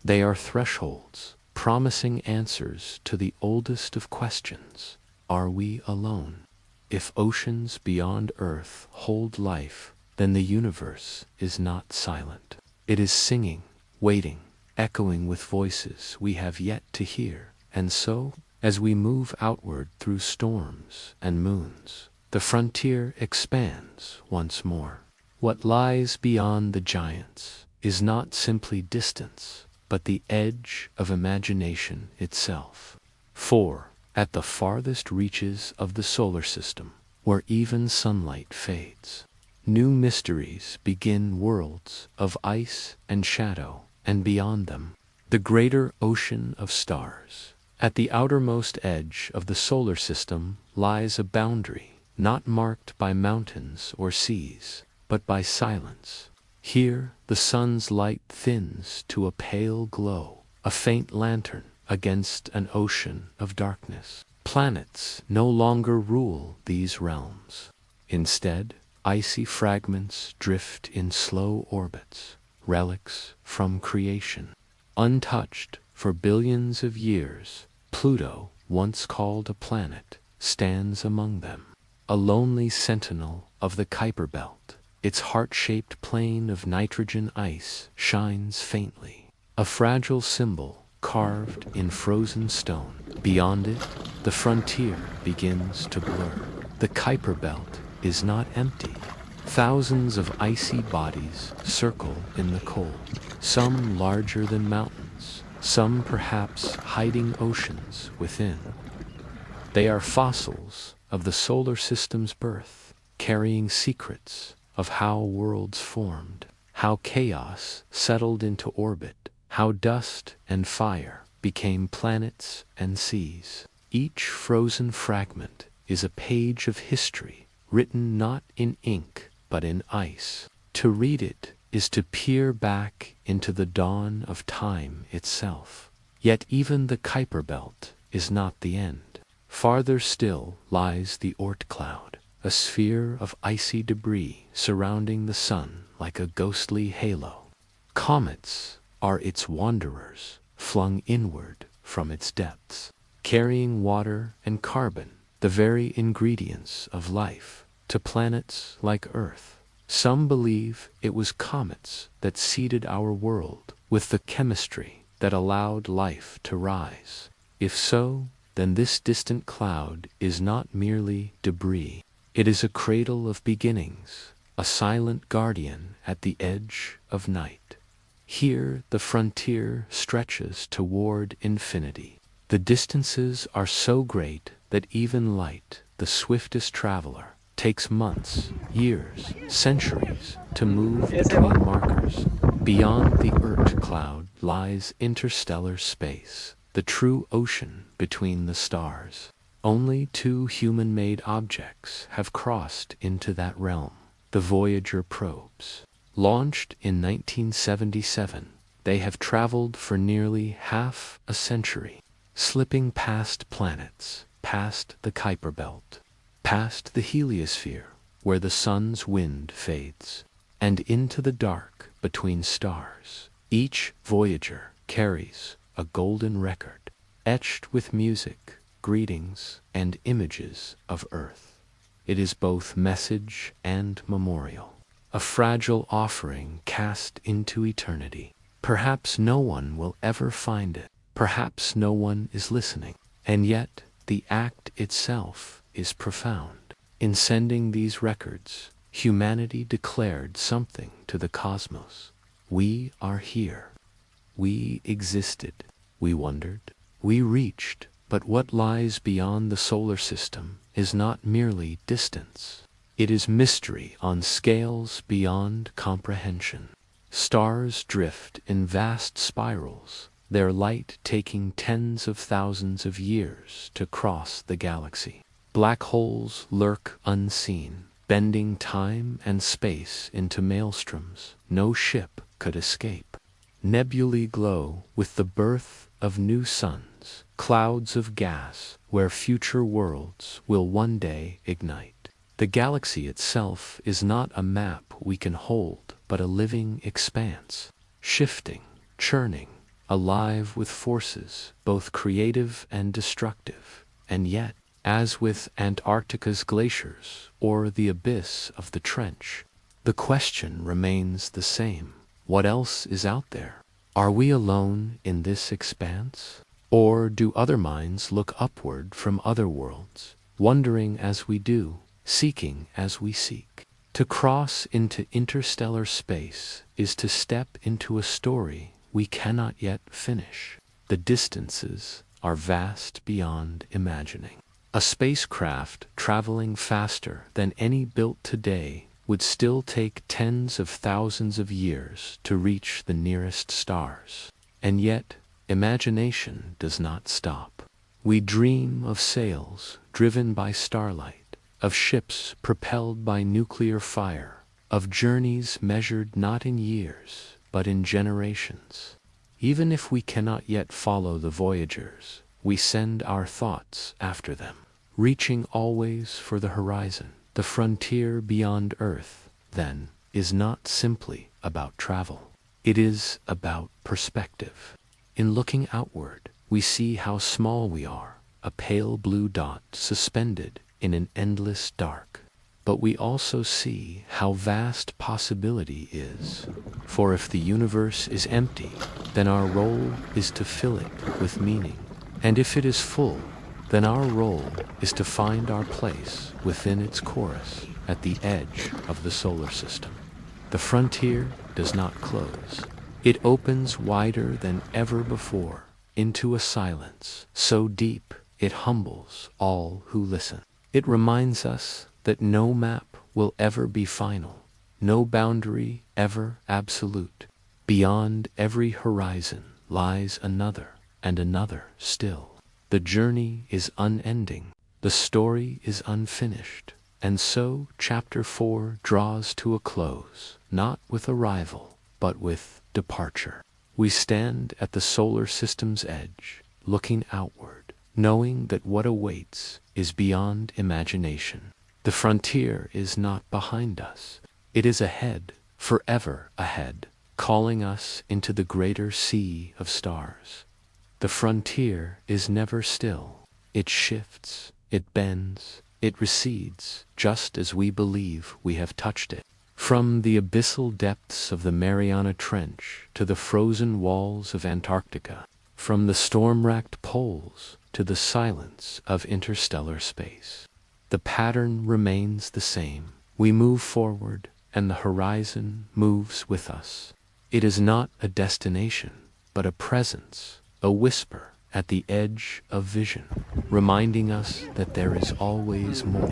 They are thresholds, promising answers to the oldest of questions. Are we alone? If oceans beyond Earth hold life, then the universe is not silent. It is singing, waiting, echoing with voices we have yet to hear. And so, as we move outward through storms and moons, the frontier expands once more. What lies beyond the giants is not simply distance, but the edge of imagination itself. For, at the farthest reaches of the solar system, where even sunlight fades, new mysteries begin, worlds of ice and shadow, and beyond them, the greater ocean of stars. At the outermost edge of the solar system lies a boundary not marked by mountains or seas, but by silence. Here the sun's light thins to a pale glow, a faint lantern against an ocean of darkness. Planets no longer rule these realms. Instead, icy fragments drift in slow orbits, relics from creation. Untouched for billions of years, Pluto, once called a planet, stands among them, a lonely sentinel of the Kuiper Belt. Its heart-shaped plain of nitrogen ice shines faintly, a fragile symbol carved in frozen stone. Beyond it, the frontier begins to blur. The Kuiper Belt is not empty. Thousands of icy bodies circle in the cold, some larger than mountains, some perhaps hiding oceans within. They are fossils of the solar system's birth, carrying secrets of how worlds formed, how chaos settled into orbit, how dust and fire became planets and seas. Each frozen fragment is a page of history, written not in ink but in ice. To read it is to peer back into the dawn of time itself. Yet even the Kuiper Belt is not the end. Farther still lies the Oort cloud, a sphere of icy debris surrounding the sun like a ghostly halo. Comets are its wanderers, flung inward from its depths, carrying water and carbon, the very ingredients of life, to planets like Earth. Some believe it was comets that seeded our world with the chemistry that allowed life to rise. If so, then this distant cloud is not merely debris. It is a cradle of beginnings, a silent guardian at the edge of night. Here the frontier stretches toward infinity. The distances are so great that even light, the swiftest traveler, takes months, years, centuries to move between markers. Beyond the Oort cloud lies interstellar space, the true ocean between the stars. Only two human-made objects have crossed into that realm, the Voyager probes. Launched in 1977, they have traveled for nearly half a century, slipping past planets, past the Kuiper Belt, past the heliosphere, where the sun's wind fades, and into the dark between stars. Each Voyager carries a golden record, etched with music, greetings, and images of Earth. It is both message and memorial, a fragile offering cast into eternity. Perhaps no one will ever find it. Perhaps no one is listening. And yet, the act itself is profound. In sending these records, humanity declared something to the cosmos. We are here. We existed. We wondered. We reached. But what lies beyond the solar system is not merely distance. It is mystery on scales beyond comprehension. Stars drift in vast spirals, their light taking tens of thousands of years to cross the galaxy. Black holes lurk unseen, bending time and space into maelstroms no ship could escape. Nebulae glow with the birth of new suns, clouds of gas where future worlds will one day ignite. The galaxy itself is not a map we can hold, but a living expanse, shifting, churning, alive with forces both creative and destructive. And yet, as with Antarctica's glaciers or the abyss of the trench, the question remains the same. What else is out there? Are we alone in this expanse? Or do other minds look upward from other worlds, wondering as we do, seeking as we seek? To cross into interstellar space is to step into a story we cannot yet finish. The distances are vast beyond imagining. A spacecraft traveling faster than any built today would still take tens of thousands of years to reach the nearest stars. And yet, imagination does not stop. We dream of sails driven by starlight, of ships propelled by nuclear fire, of journeys measured not in years, but in generations. Even if we cannot yet follow the voyagers, we send our thoughts after them, reaching always for the horizon. The frontier beyond Earth, then, is not simply about travel. It is about perspective. In looking outward, we see how small we are, a pale blue dot suspended in an endless dark. But we also see how vast possibility is. For if the universe is empty, then our role is to fill it with meaning. And if it is full, then our role is to find our place within its chorus at the edge of the solar system. The frontier does not close. It opens wider than ever before into a silence so deep it humbles all who listen. It reminds us that no map will ever be final, no boundary ever absolute. Beyond every horizon lies another and another still. The journey is unending, the story is unfinished, and so Chapter 4 draws to a close, not with arrival, but with departure. We stand at the solar system's edge, looking outward, knowing that what awaits is beyond imagination. The frontier is not behind us, it is ahead, forever ahead, calling us into the greater sea of stars. The frontier is never still. It shifts, it bends, it recedes, just as we believe we have touched it. From the abyssal depths of the Mariana Trench to the frozen walls of Antarctica, from the storm-racked poles to the silence of interstellar space, the pattern remains the same. We move forward, and the horizon moves with us. It is not a destination, but a presence, a whisper at the edge of vision, reminding us that there is always more.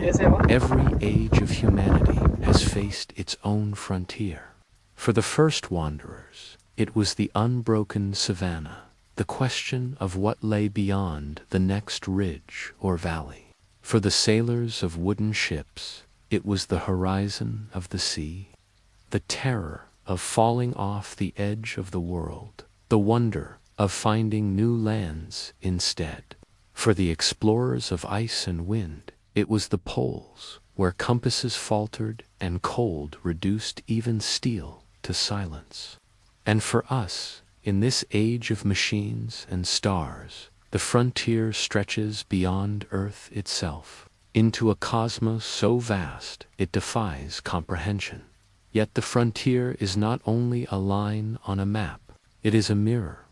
Every age of humanity has faced its own frontier. For the first wanderers, it was the unbroken savanna, the question of what lay beyond the next ridge or valley. For the sailors of wooden ships, it was the horizon of the sea, the terror of falling off the edge of the world, the wonder of finding new lands instead. For the explorers of ice and wind, it was the poles, where compasses faltered and cold reduced even steel to silence. And for us, in this age of machines and stars, the frontier stretches beyond Earth itself, into a cosmos so vast it defies comprehension. Yet the frontier is not only a line on a map, it is a mirror.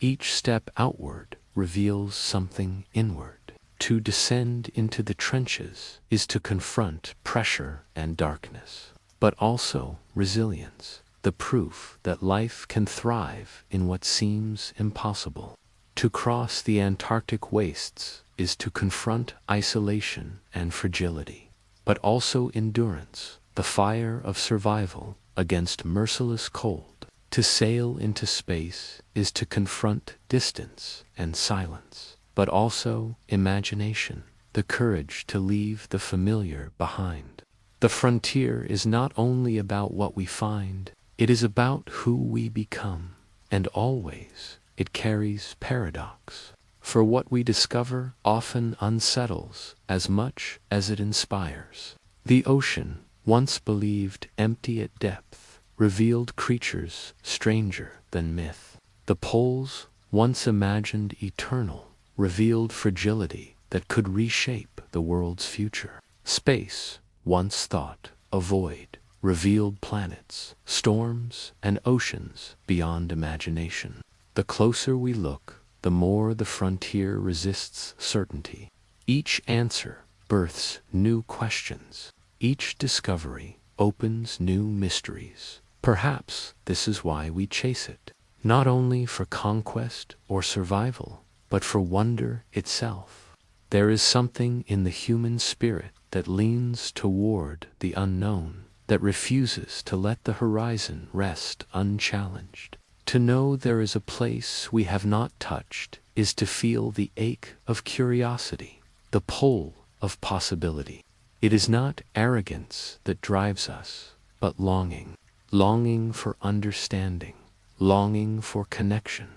Each step outward reveals something inward. To descend into the trenches is to confront pressure and darkness, but also resilience, the proof that life can thrive in what seems impossible. To cross the Antarctic wastes is to confront isolation and fragility, but also endurance, the fire of survival against merciless cold To sail into space is to confront distance and silence, but also imagination, the courage to leave the familiar behind. The frontier is not only about what we find, it is about who we become, and always it carries paradox. For what we discover often unsettles as much as it inspires. The ocean, once believed empty at depth, revealed creatures stranger than myth. The poles, once imagined eternal, revealed fragility that could reshape the world's future. Space, once thought a void, revealed planets, storms, and oceans beyond imagination. The closer we look, the more the frontier resists certainty. Each answer births new questions. Each discovery opens new mysteries. Perhaps this is why we chase it, not only for conquest or survival, but for wonder itself. There is something in the human spirit that leans toward the unknown, that refuses to let the horizon rest unchallenged. To know there is a place we have not touched is to feel the ache of curiosity, the pull of possibility. It is not arrogance that drives us, but longing. Longing for understanding, longing for connection,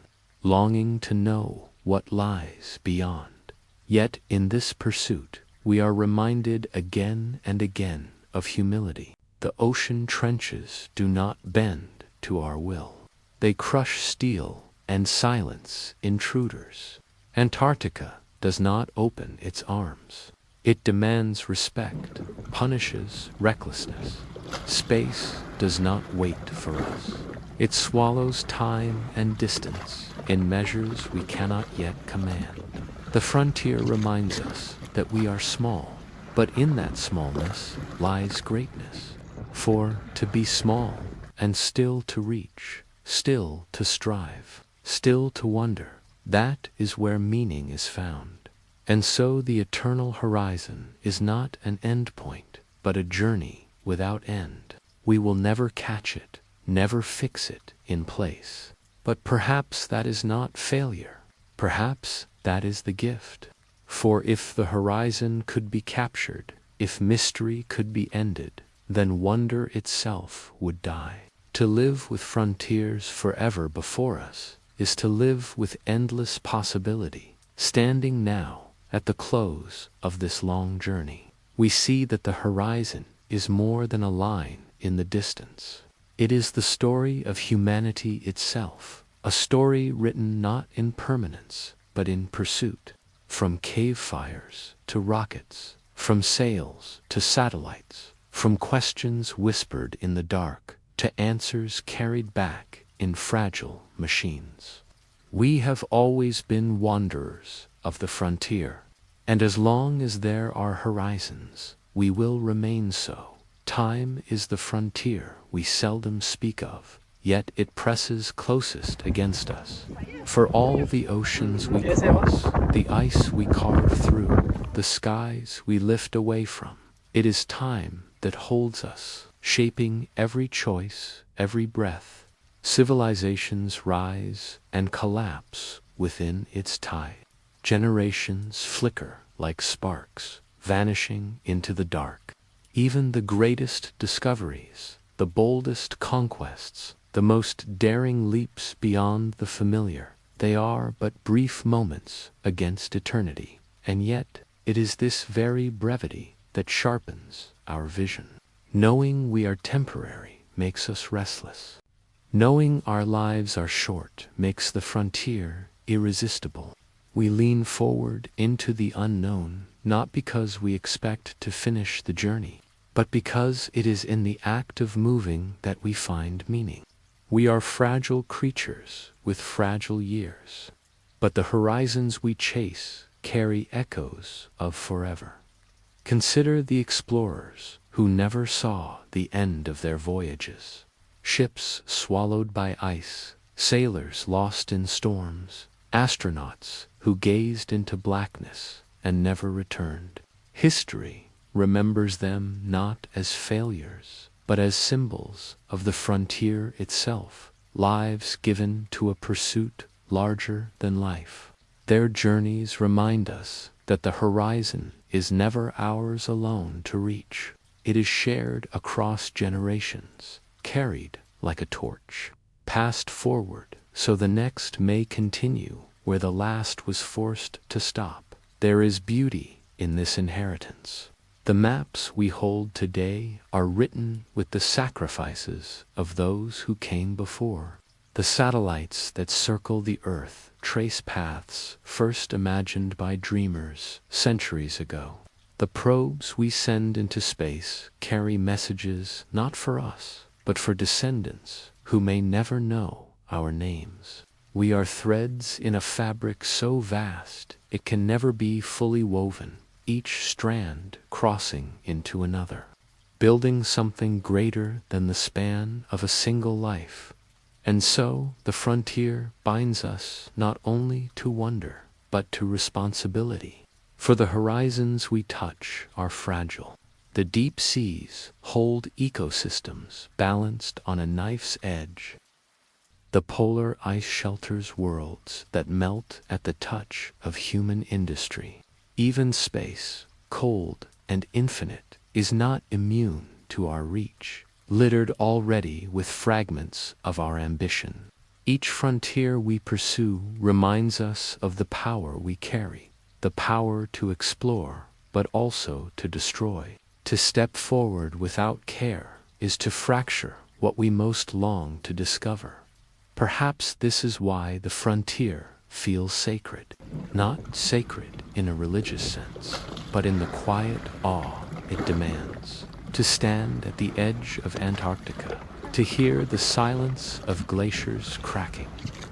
longing to know what lies beyond. Yet in this pursuit, we are reminded again and again of humility. The ocean trenches do not bend to our will. They crush steel and silence intruders. Antarctica does not open its arms. It demands respect, punishes recklessness. Space does not wait for us. It swallows time and distance in measures we cannot yet command. The frontier reminds us that we are small, but in that smallness lies greatness. For to be small and still to reach, still to strive, still to wonder, that is where meaning is found. And so the eternal horizon is not an end point, but a journey without end. We will never catch it, never fix it in place. But perhaps that is not failure. Perhaps that is the gift. For if the horizon could be captured, if mystery could be ended, then wonder itself would die. To live with frontiers forever before us is to live with endless possibility. Standing now at the close of this long journey, we see that the horizon is more than a line in the distance. It is the story of humanity itself, a story written not in permanence, but in pursuit. From cave fires to rockets, from sails to satellites, from questions whispered in the dark to answers carried back in fragile machines. We have always been wanderers of the frontier, and as long as there are horizons, we will remain so. Time is the frontier we seldom speak of, yet it presses closest against us. For all the oceans we cross, the ice we carve through, the skies we lift away from, it is time that holds us, shaping every choice, every breath. Civilizations rise and collapse within its tide. Generations flicker like sparks, vanishing into the dark. Even the greatest discoveries, the boldest conquests, the most daring leaps beyond the familiar, they are but brief moments against eternity. And yet, it is this very brevity that sharpens our vision. Knowing we are temporary makes us restless. Knowing our lives are short makes the frontier irresistible. We lean forward into the unknown, not because we expect to finish the journey, but because it is in the act of moving that we find meaning. We are fragile creatures with fragile years, but the horizons we chase carry echoes of forever. Consider the explorers who never saw the end of their voyages. Ships swallowed by ice, sailors lost in storms, astronauts who gazed into blackness and never returned. History remembers them not as failures, but as symbols of the frontier itself, lives given to a pursuit larger than life. Their journeys remind us that the horizon is never ours alone to reach. It is shared across generations, carried like a torch, passed forward so the next may continue where the last was forced to stop. There is beauty in this inheritance. The maps we hold today are written with the sacrifices of those who came before. The satellites that circle the Earth trace paths first imagined by dreamers centuries ago. The probes we send into space carry messages not for us, but for descendants who may never know our names. We are threads in a fabric so vast it can never be fully woven, each strand crossing into another, building something greater than the span of a single life. And so the frontier binds us not only to wonder, but to responsibility. For the horizons we touch are fragile. The deep seas hold ecosystems balanced on a knife's edge. The polar ice shelters worlds that melt at the touch of human industry. Even space, cold and infinite, is not immune to our reach, littered already with fragments of our ambition. Each frontier we pursue reminds us of the power we carry, the power to explore, but also to destroy. To step forward without care is to fracture what we most long to discover. Perhaps this is why the frontier feels sacred. Not sacred in a religious sense, but in the quiet awe it demands. To stand at the edge of Antarctica, to hear the silence of glaciers cracking,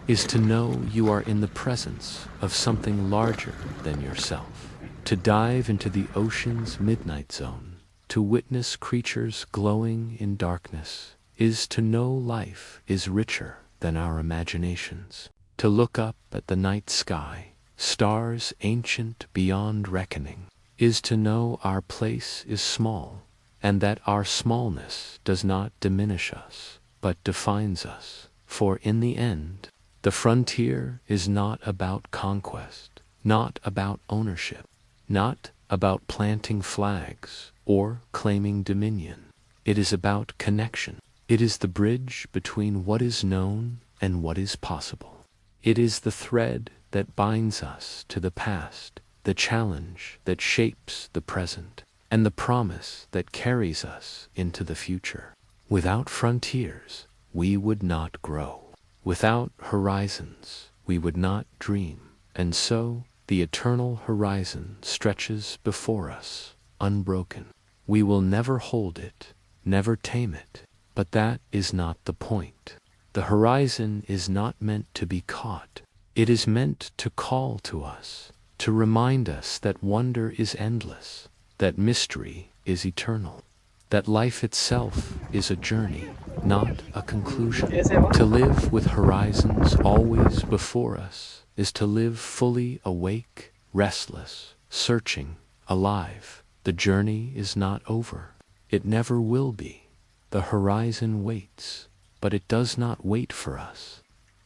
is to know you are in the presence of something larger than yourself. To dive into the ocean's midnight zone, to witness creatures glowing in darkness, is to know life is richer than our imaginations. To look up at the night sky, stars ancient beyond reckoning, is to know our place is small, and that our smallness does not diminish us, but defines us. For in the end, the frontier is not about conquest, not about ownership, not about planting flags or claiming dominion. It is about connection. It is the bridge between what is known and what is possible. It is the thread that binds us to the past, the challenge that shapes the present, and the promise that carries us into the future. Without frontiers, we would not grow. Without horizons, we would not dream. And so, the eternal horizon stretches before us, unbroken. We will never hold it, never tame it. But that is not the point. The horizon is not meant to be caught. It is meant to call to us, to remind us that wonder is endless, that mystery is eternal, that life itself is a journey, not a conclusion. To live with horizons always before us is to live fully awake, restless, searching, alive. The journey is not over. It never will be. The horizon waits, but it does not wait for us.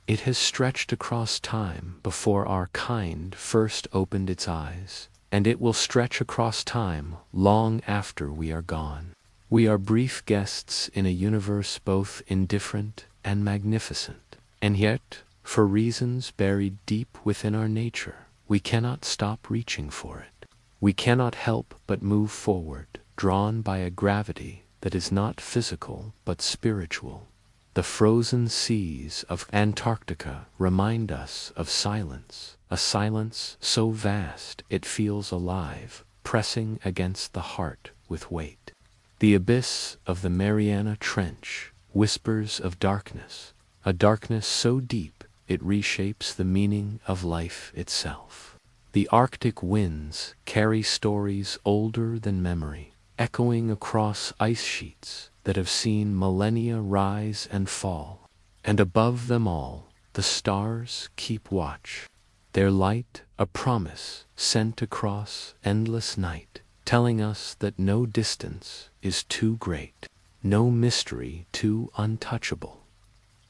It has stretched across time before our kind first opened its eyes, and it will stretch across time long after we are gone. We are brief guests in a universe both indifferent and magnificent, and yet, for reasons buried deep within our nature, we cannot stop reaching for it. We cannot help but move forward, drawn by a gravity that is not physical but spiritual. The frozen seas of Antarctica remind us of silence, a silence so vast it feels alive, pressing against the heart with weight. The abyss of the Mariana Trench whispers of darkness, a darkness so deep it reshapes the meaning of life itself. The Arctic winds carry stories older than memory, echoing across ice sheets that have seen millennia rise and fall. And above them all, the stars keep watch, their light a promise sent across endless night, telling us that no distance is too great, no mystery too untouchable.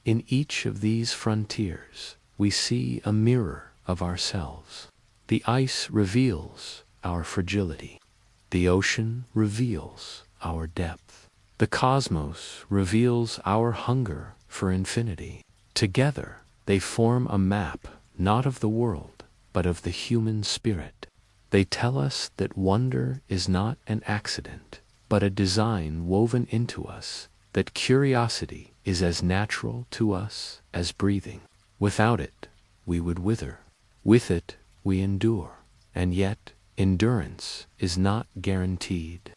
In each of these frontiers, we see a mirror of ourselves. The ice reveals our fragility. The ocean reveals our depth. The cosmos reveals our hunger for infinity. Together, they form a map not of the world, but of the human spirit. They tell us that wonder is not an accident, but a design woven into us, that curiosity is as natural to us as breathing. Without it, we would wither. With it, we endure. And yet, endurance is not guaranteed.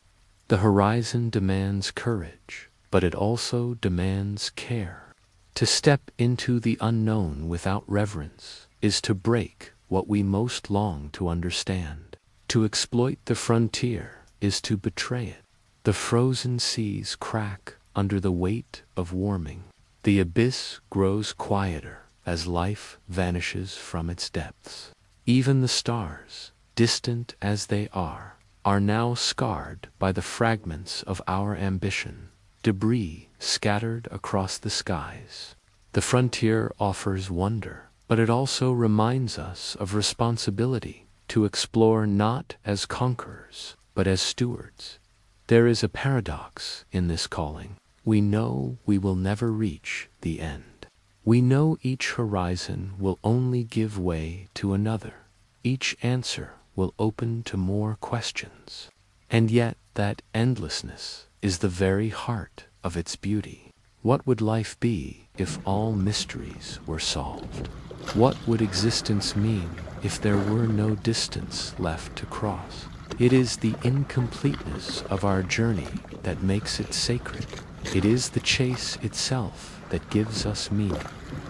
The horizon demands courage, but it also demands care. To step into the unknown without reverence is to break what we most long to understand. To exploit the frontier is to betray it. The frozen seas crack under the weight of warming. The abyss grows quieter as life vanishes from its depths. Even the stars, distant as they are now scarred by the fragments of our ambition, debris scattered across the skies. The frontier offers wonder, but it also reminds us of responsibility to explore not as conquerors, but as stewards. There is a paradox in this calling. We know we will never reach the end. We know each horizon will only give way to another. Each answer will open to more questions. And yet that endlessness is the very heart of its beauty. What would life be if all mysteries were solved? What would existence mean if there were no distance left to cross? It is the incompleteness of our journey that makes it sacred. It is the chase itself that gives us meaning.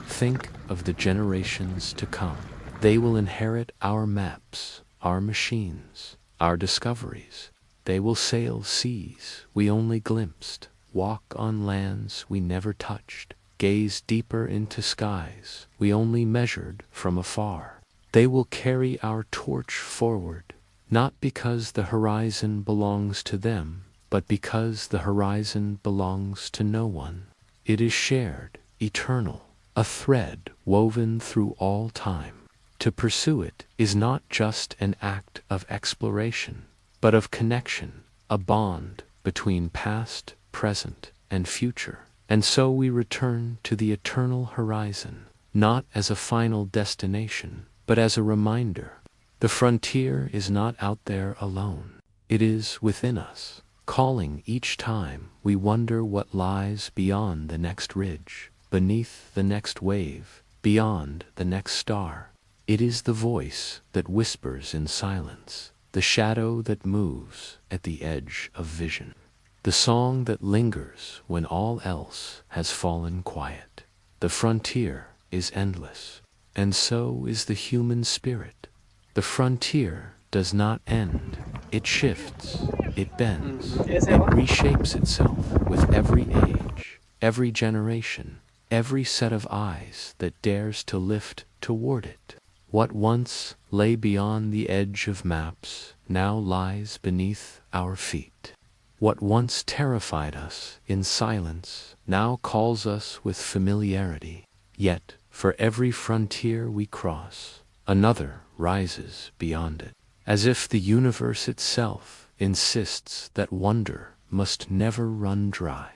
Think of the generations to come. They will inherit our maps, our machines, our discoveries. They will sail seas we only glimpsed, walk on lands we never touched, gaze deeper into skies we only measured from afar. They will carry our torch forward, not because the horizon belongs to them, but because the horizon belongs to no one. It is shared, eternal, a thread woven through all time. To pursue it is not just an act of exploration, but of connection, a bond between past, present, and future. And so we return to the eternal horizon, not as a final destination, but as a reminder. The frontier is not out there alone. It is within us, calling each time we wonder what lies beyond the next ridge, beneath the next wave, beyond the next star. It is the voice that whispers in silence, the shadow that moves at the edge of vision, the song that lingers when all else has fallen quiet. The frontier is endless, and so is the human spirit. The frontier does not end. It shifts, it bends, it reshapes itself with every age, every generation, every set of eyes that dares to lift toward it. What once lay beyond the edge of maps now lies beneath our feet. What once terrified us in silence now calls us with familiarity. Yet, for every frontier we cross, another rises beyond it, as if the universe itself insists that wonder must never run dry.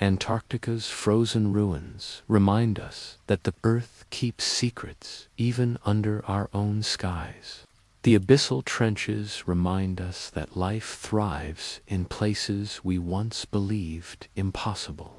Antarctica's frozen ruins remind us that the Earth keeps secrets even under our own skies. The abyssal trenches remind us that life thrives in places we once believed impossible.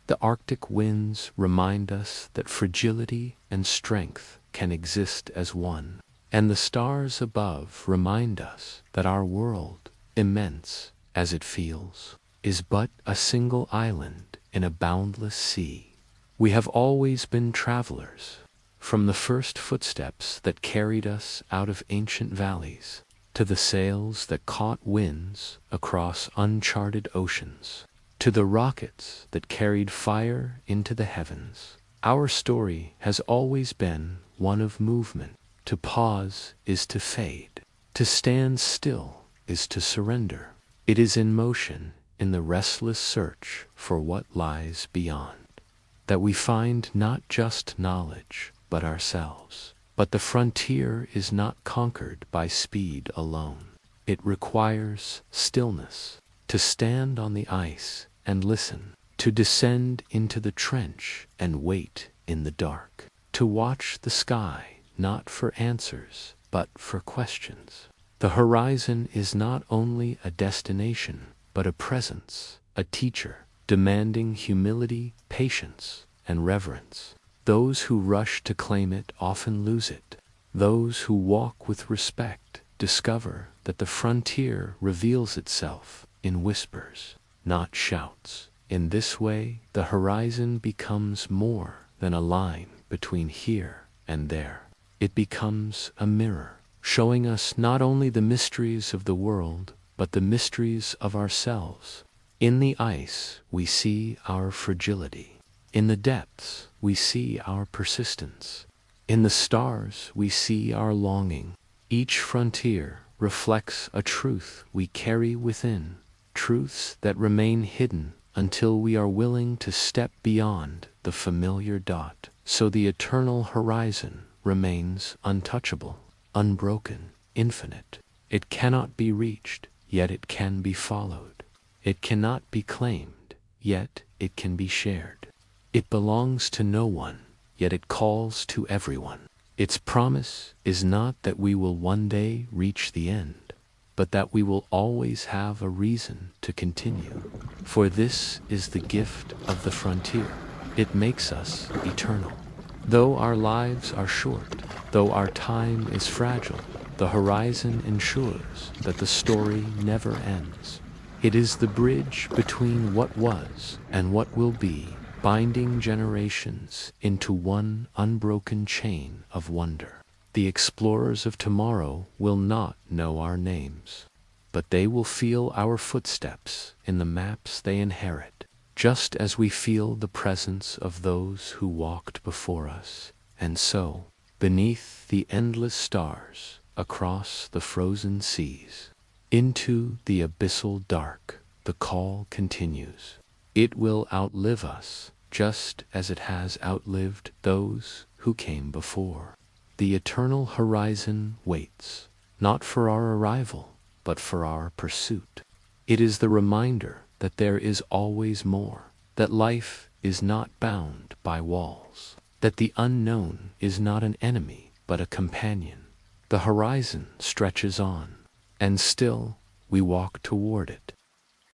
The Arctic winds remind us that fragility and strength can exist as one. And the stars above remind us that our world, immense as it feels, is but a single island in a boundless sea. We have always been travelers, from the first footsteps that carried us out of ancient valleys, to the sails that caught winds across uncharted oceans, to the rockets that carried fire into the heavens. Our story has always been one of movement. To pause is to fade. To stand still is to surrender. It is in motion, in the restless search for what lies beyond. that we find not just knowledge, but ourselves. But the frontier is not conquered by speed alone. It requires stillness, to stand on the ice and listen, to descend into the trench and wait in the dark, to watch the sky not for answers, but for questions. The horizon is not only a destination, but a presence, a teacher, demanding humility, patience, and reverence. Those who rush to claim it often lose it. Those who walk with respect discover that the frontier reveals itself in whispers, not shouts. In this way, the horizon becomes more than a line between here and there. It becomes a mirror, showing us not only the mysteries of the world, but the mysteries of ourselves. In the ice, we see our fragility. In the depths, we see our persistence. In the stars, we see our longing. Each frontier reflects a truth we carry within, truths that remain hidden until we are willing to step beyond the familiar dot. So the eternal horizon remains untouchable, unbroken, infinite. It cannot be reached, yet it can be followed. It cannot be claimed, yet it can be shared. It belongs to no one, yet it calls to everyone. Its promise is not that we will one day reach the end, but that we will always have a reason to continue. For this is the gift of the frontier. It makes us eternal. Though our lives are short, though our time is fragile, the horizon ensures that the story never ends. It is the bridge between what was and what will be, binding generations into one unbroken chain of wonder. The explorers of tomorrow will not know our names, but they will feel our footsteps in the maps they inherit, just as we feel the presence of those who walked before us. And so, beneath the endless stars, across the frozen seas, into the abyssal dark, the call continues. It will outlive us, just as it has outlived those who came before. The eternal horizon waits, not for our arrival, but for our pursuit. It is the reminder that there is always more, that life is not bound by walls, that the unknown is not an enemy, but a companion. The horizon stretches on, and still we walk toward it,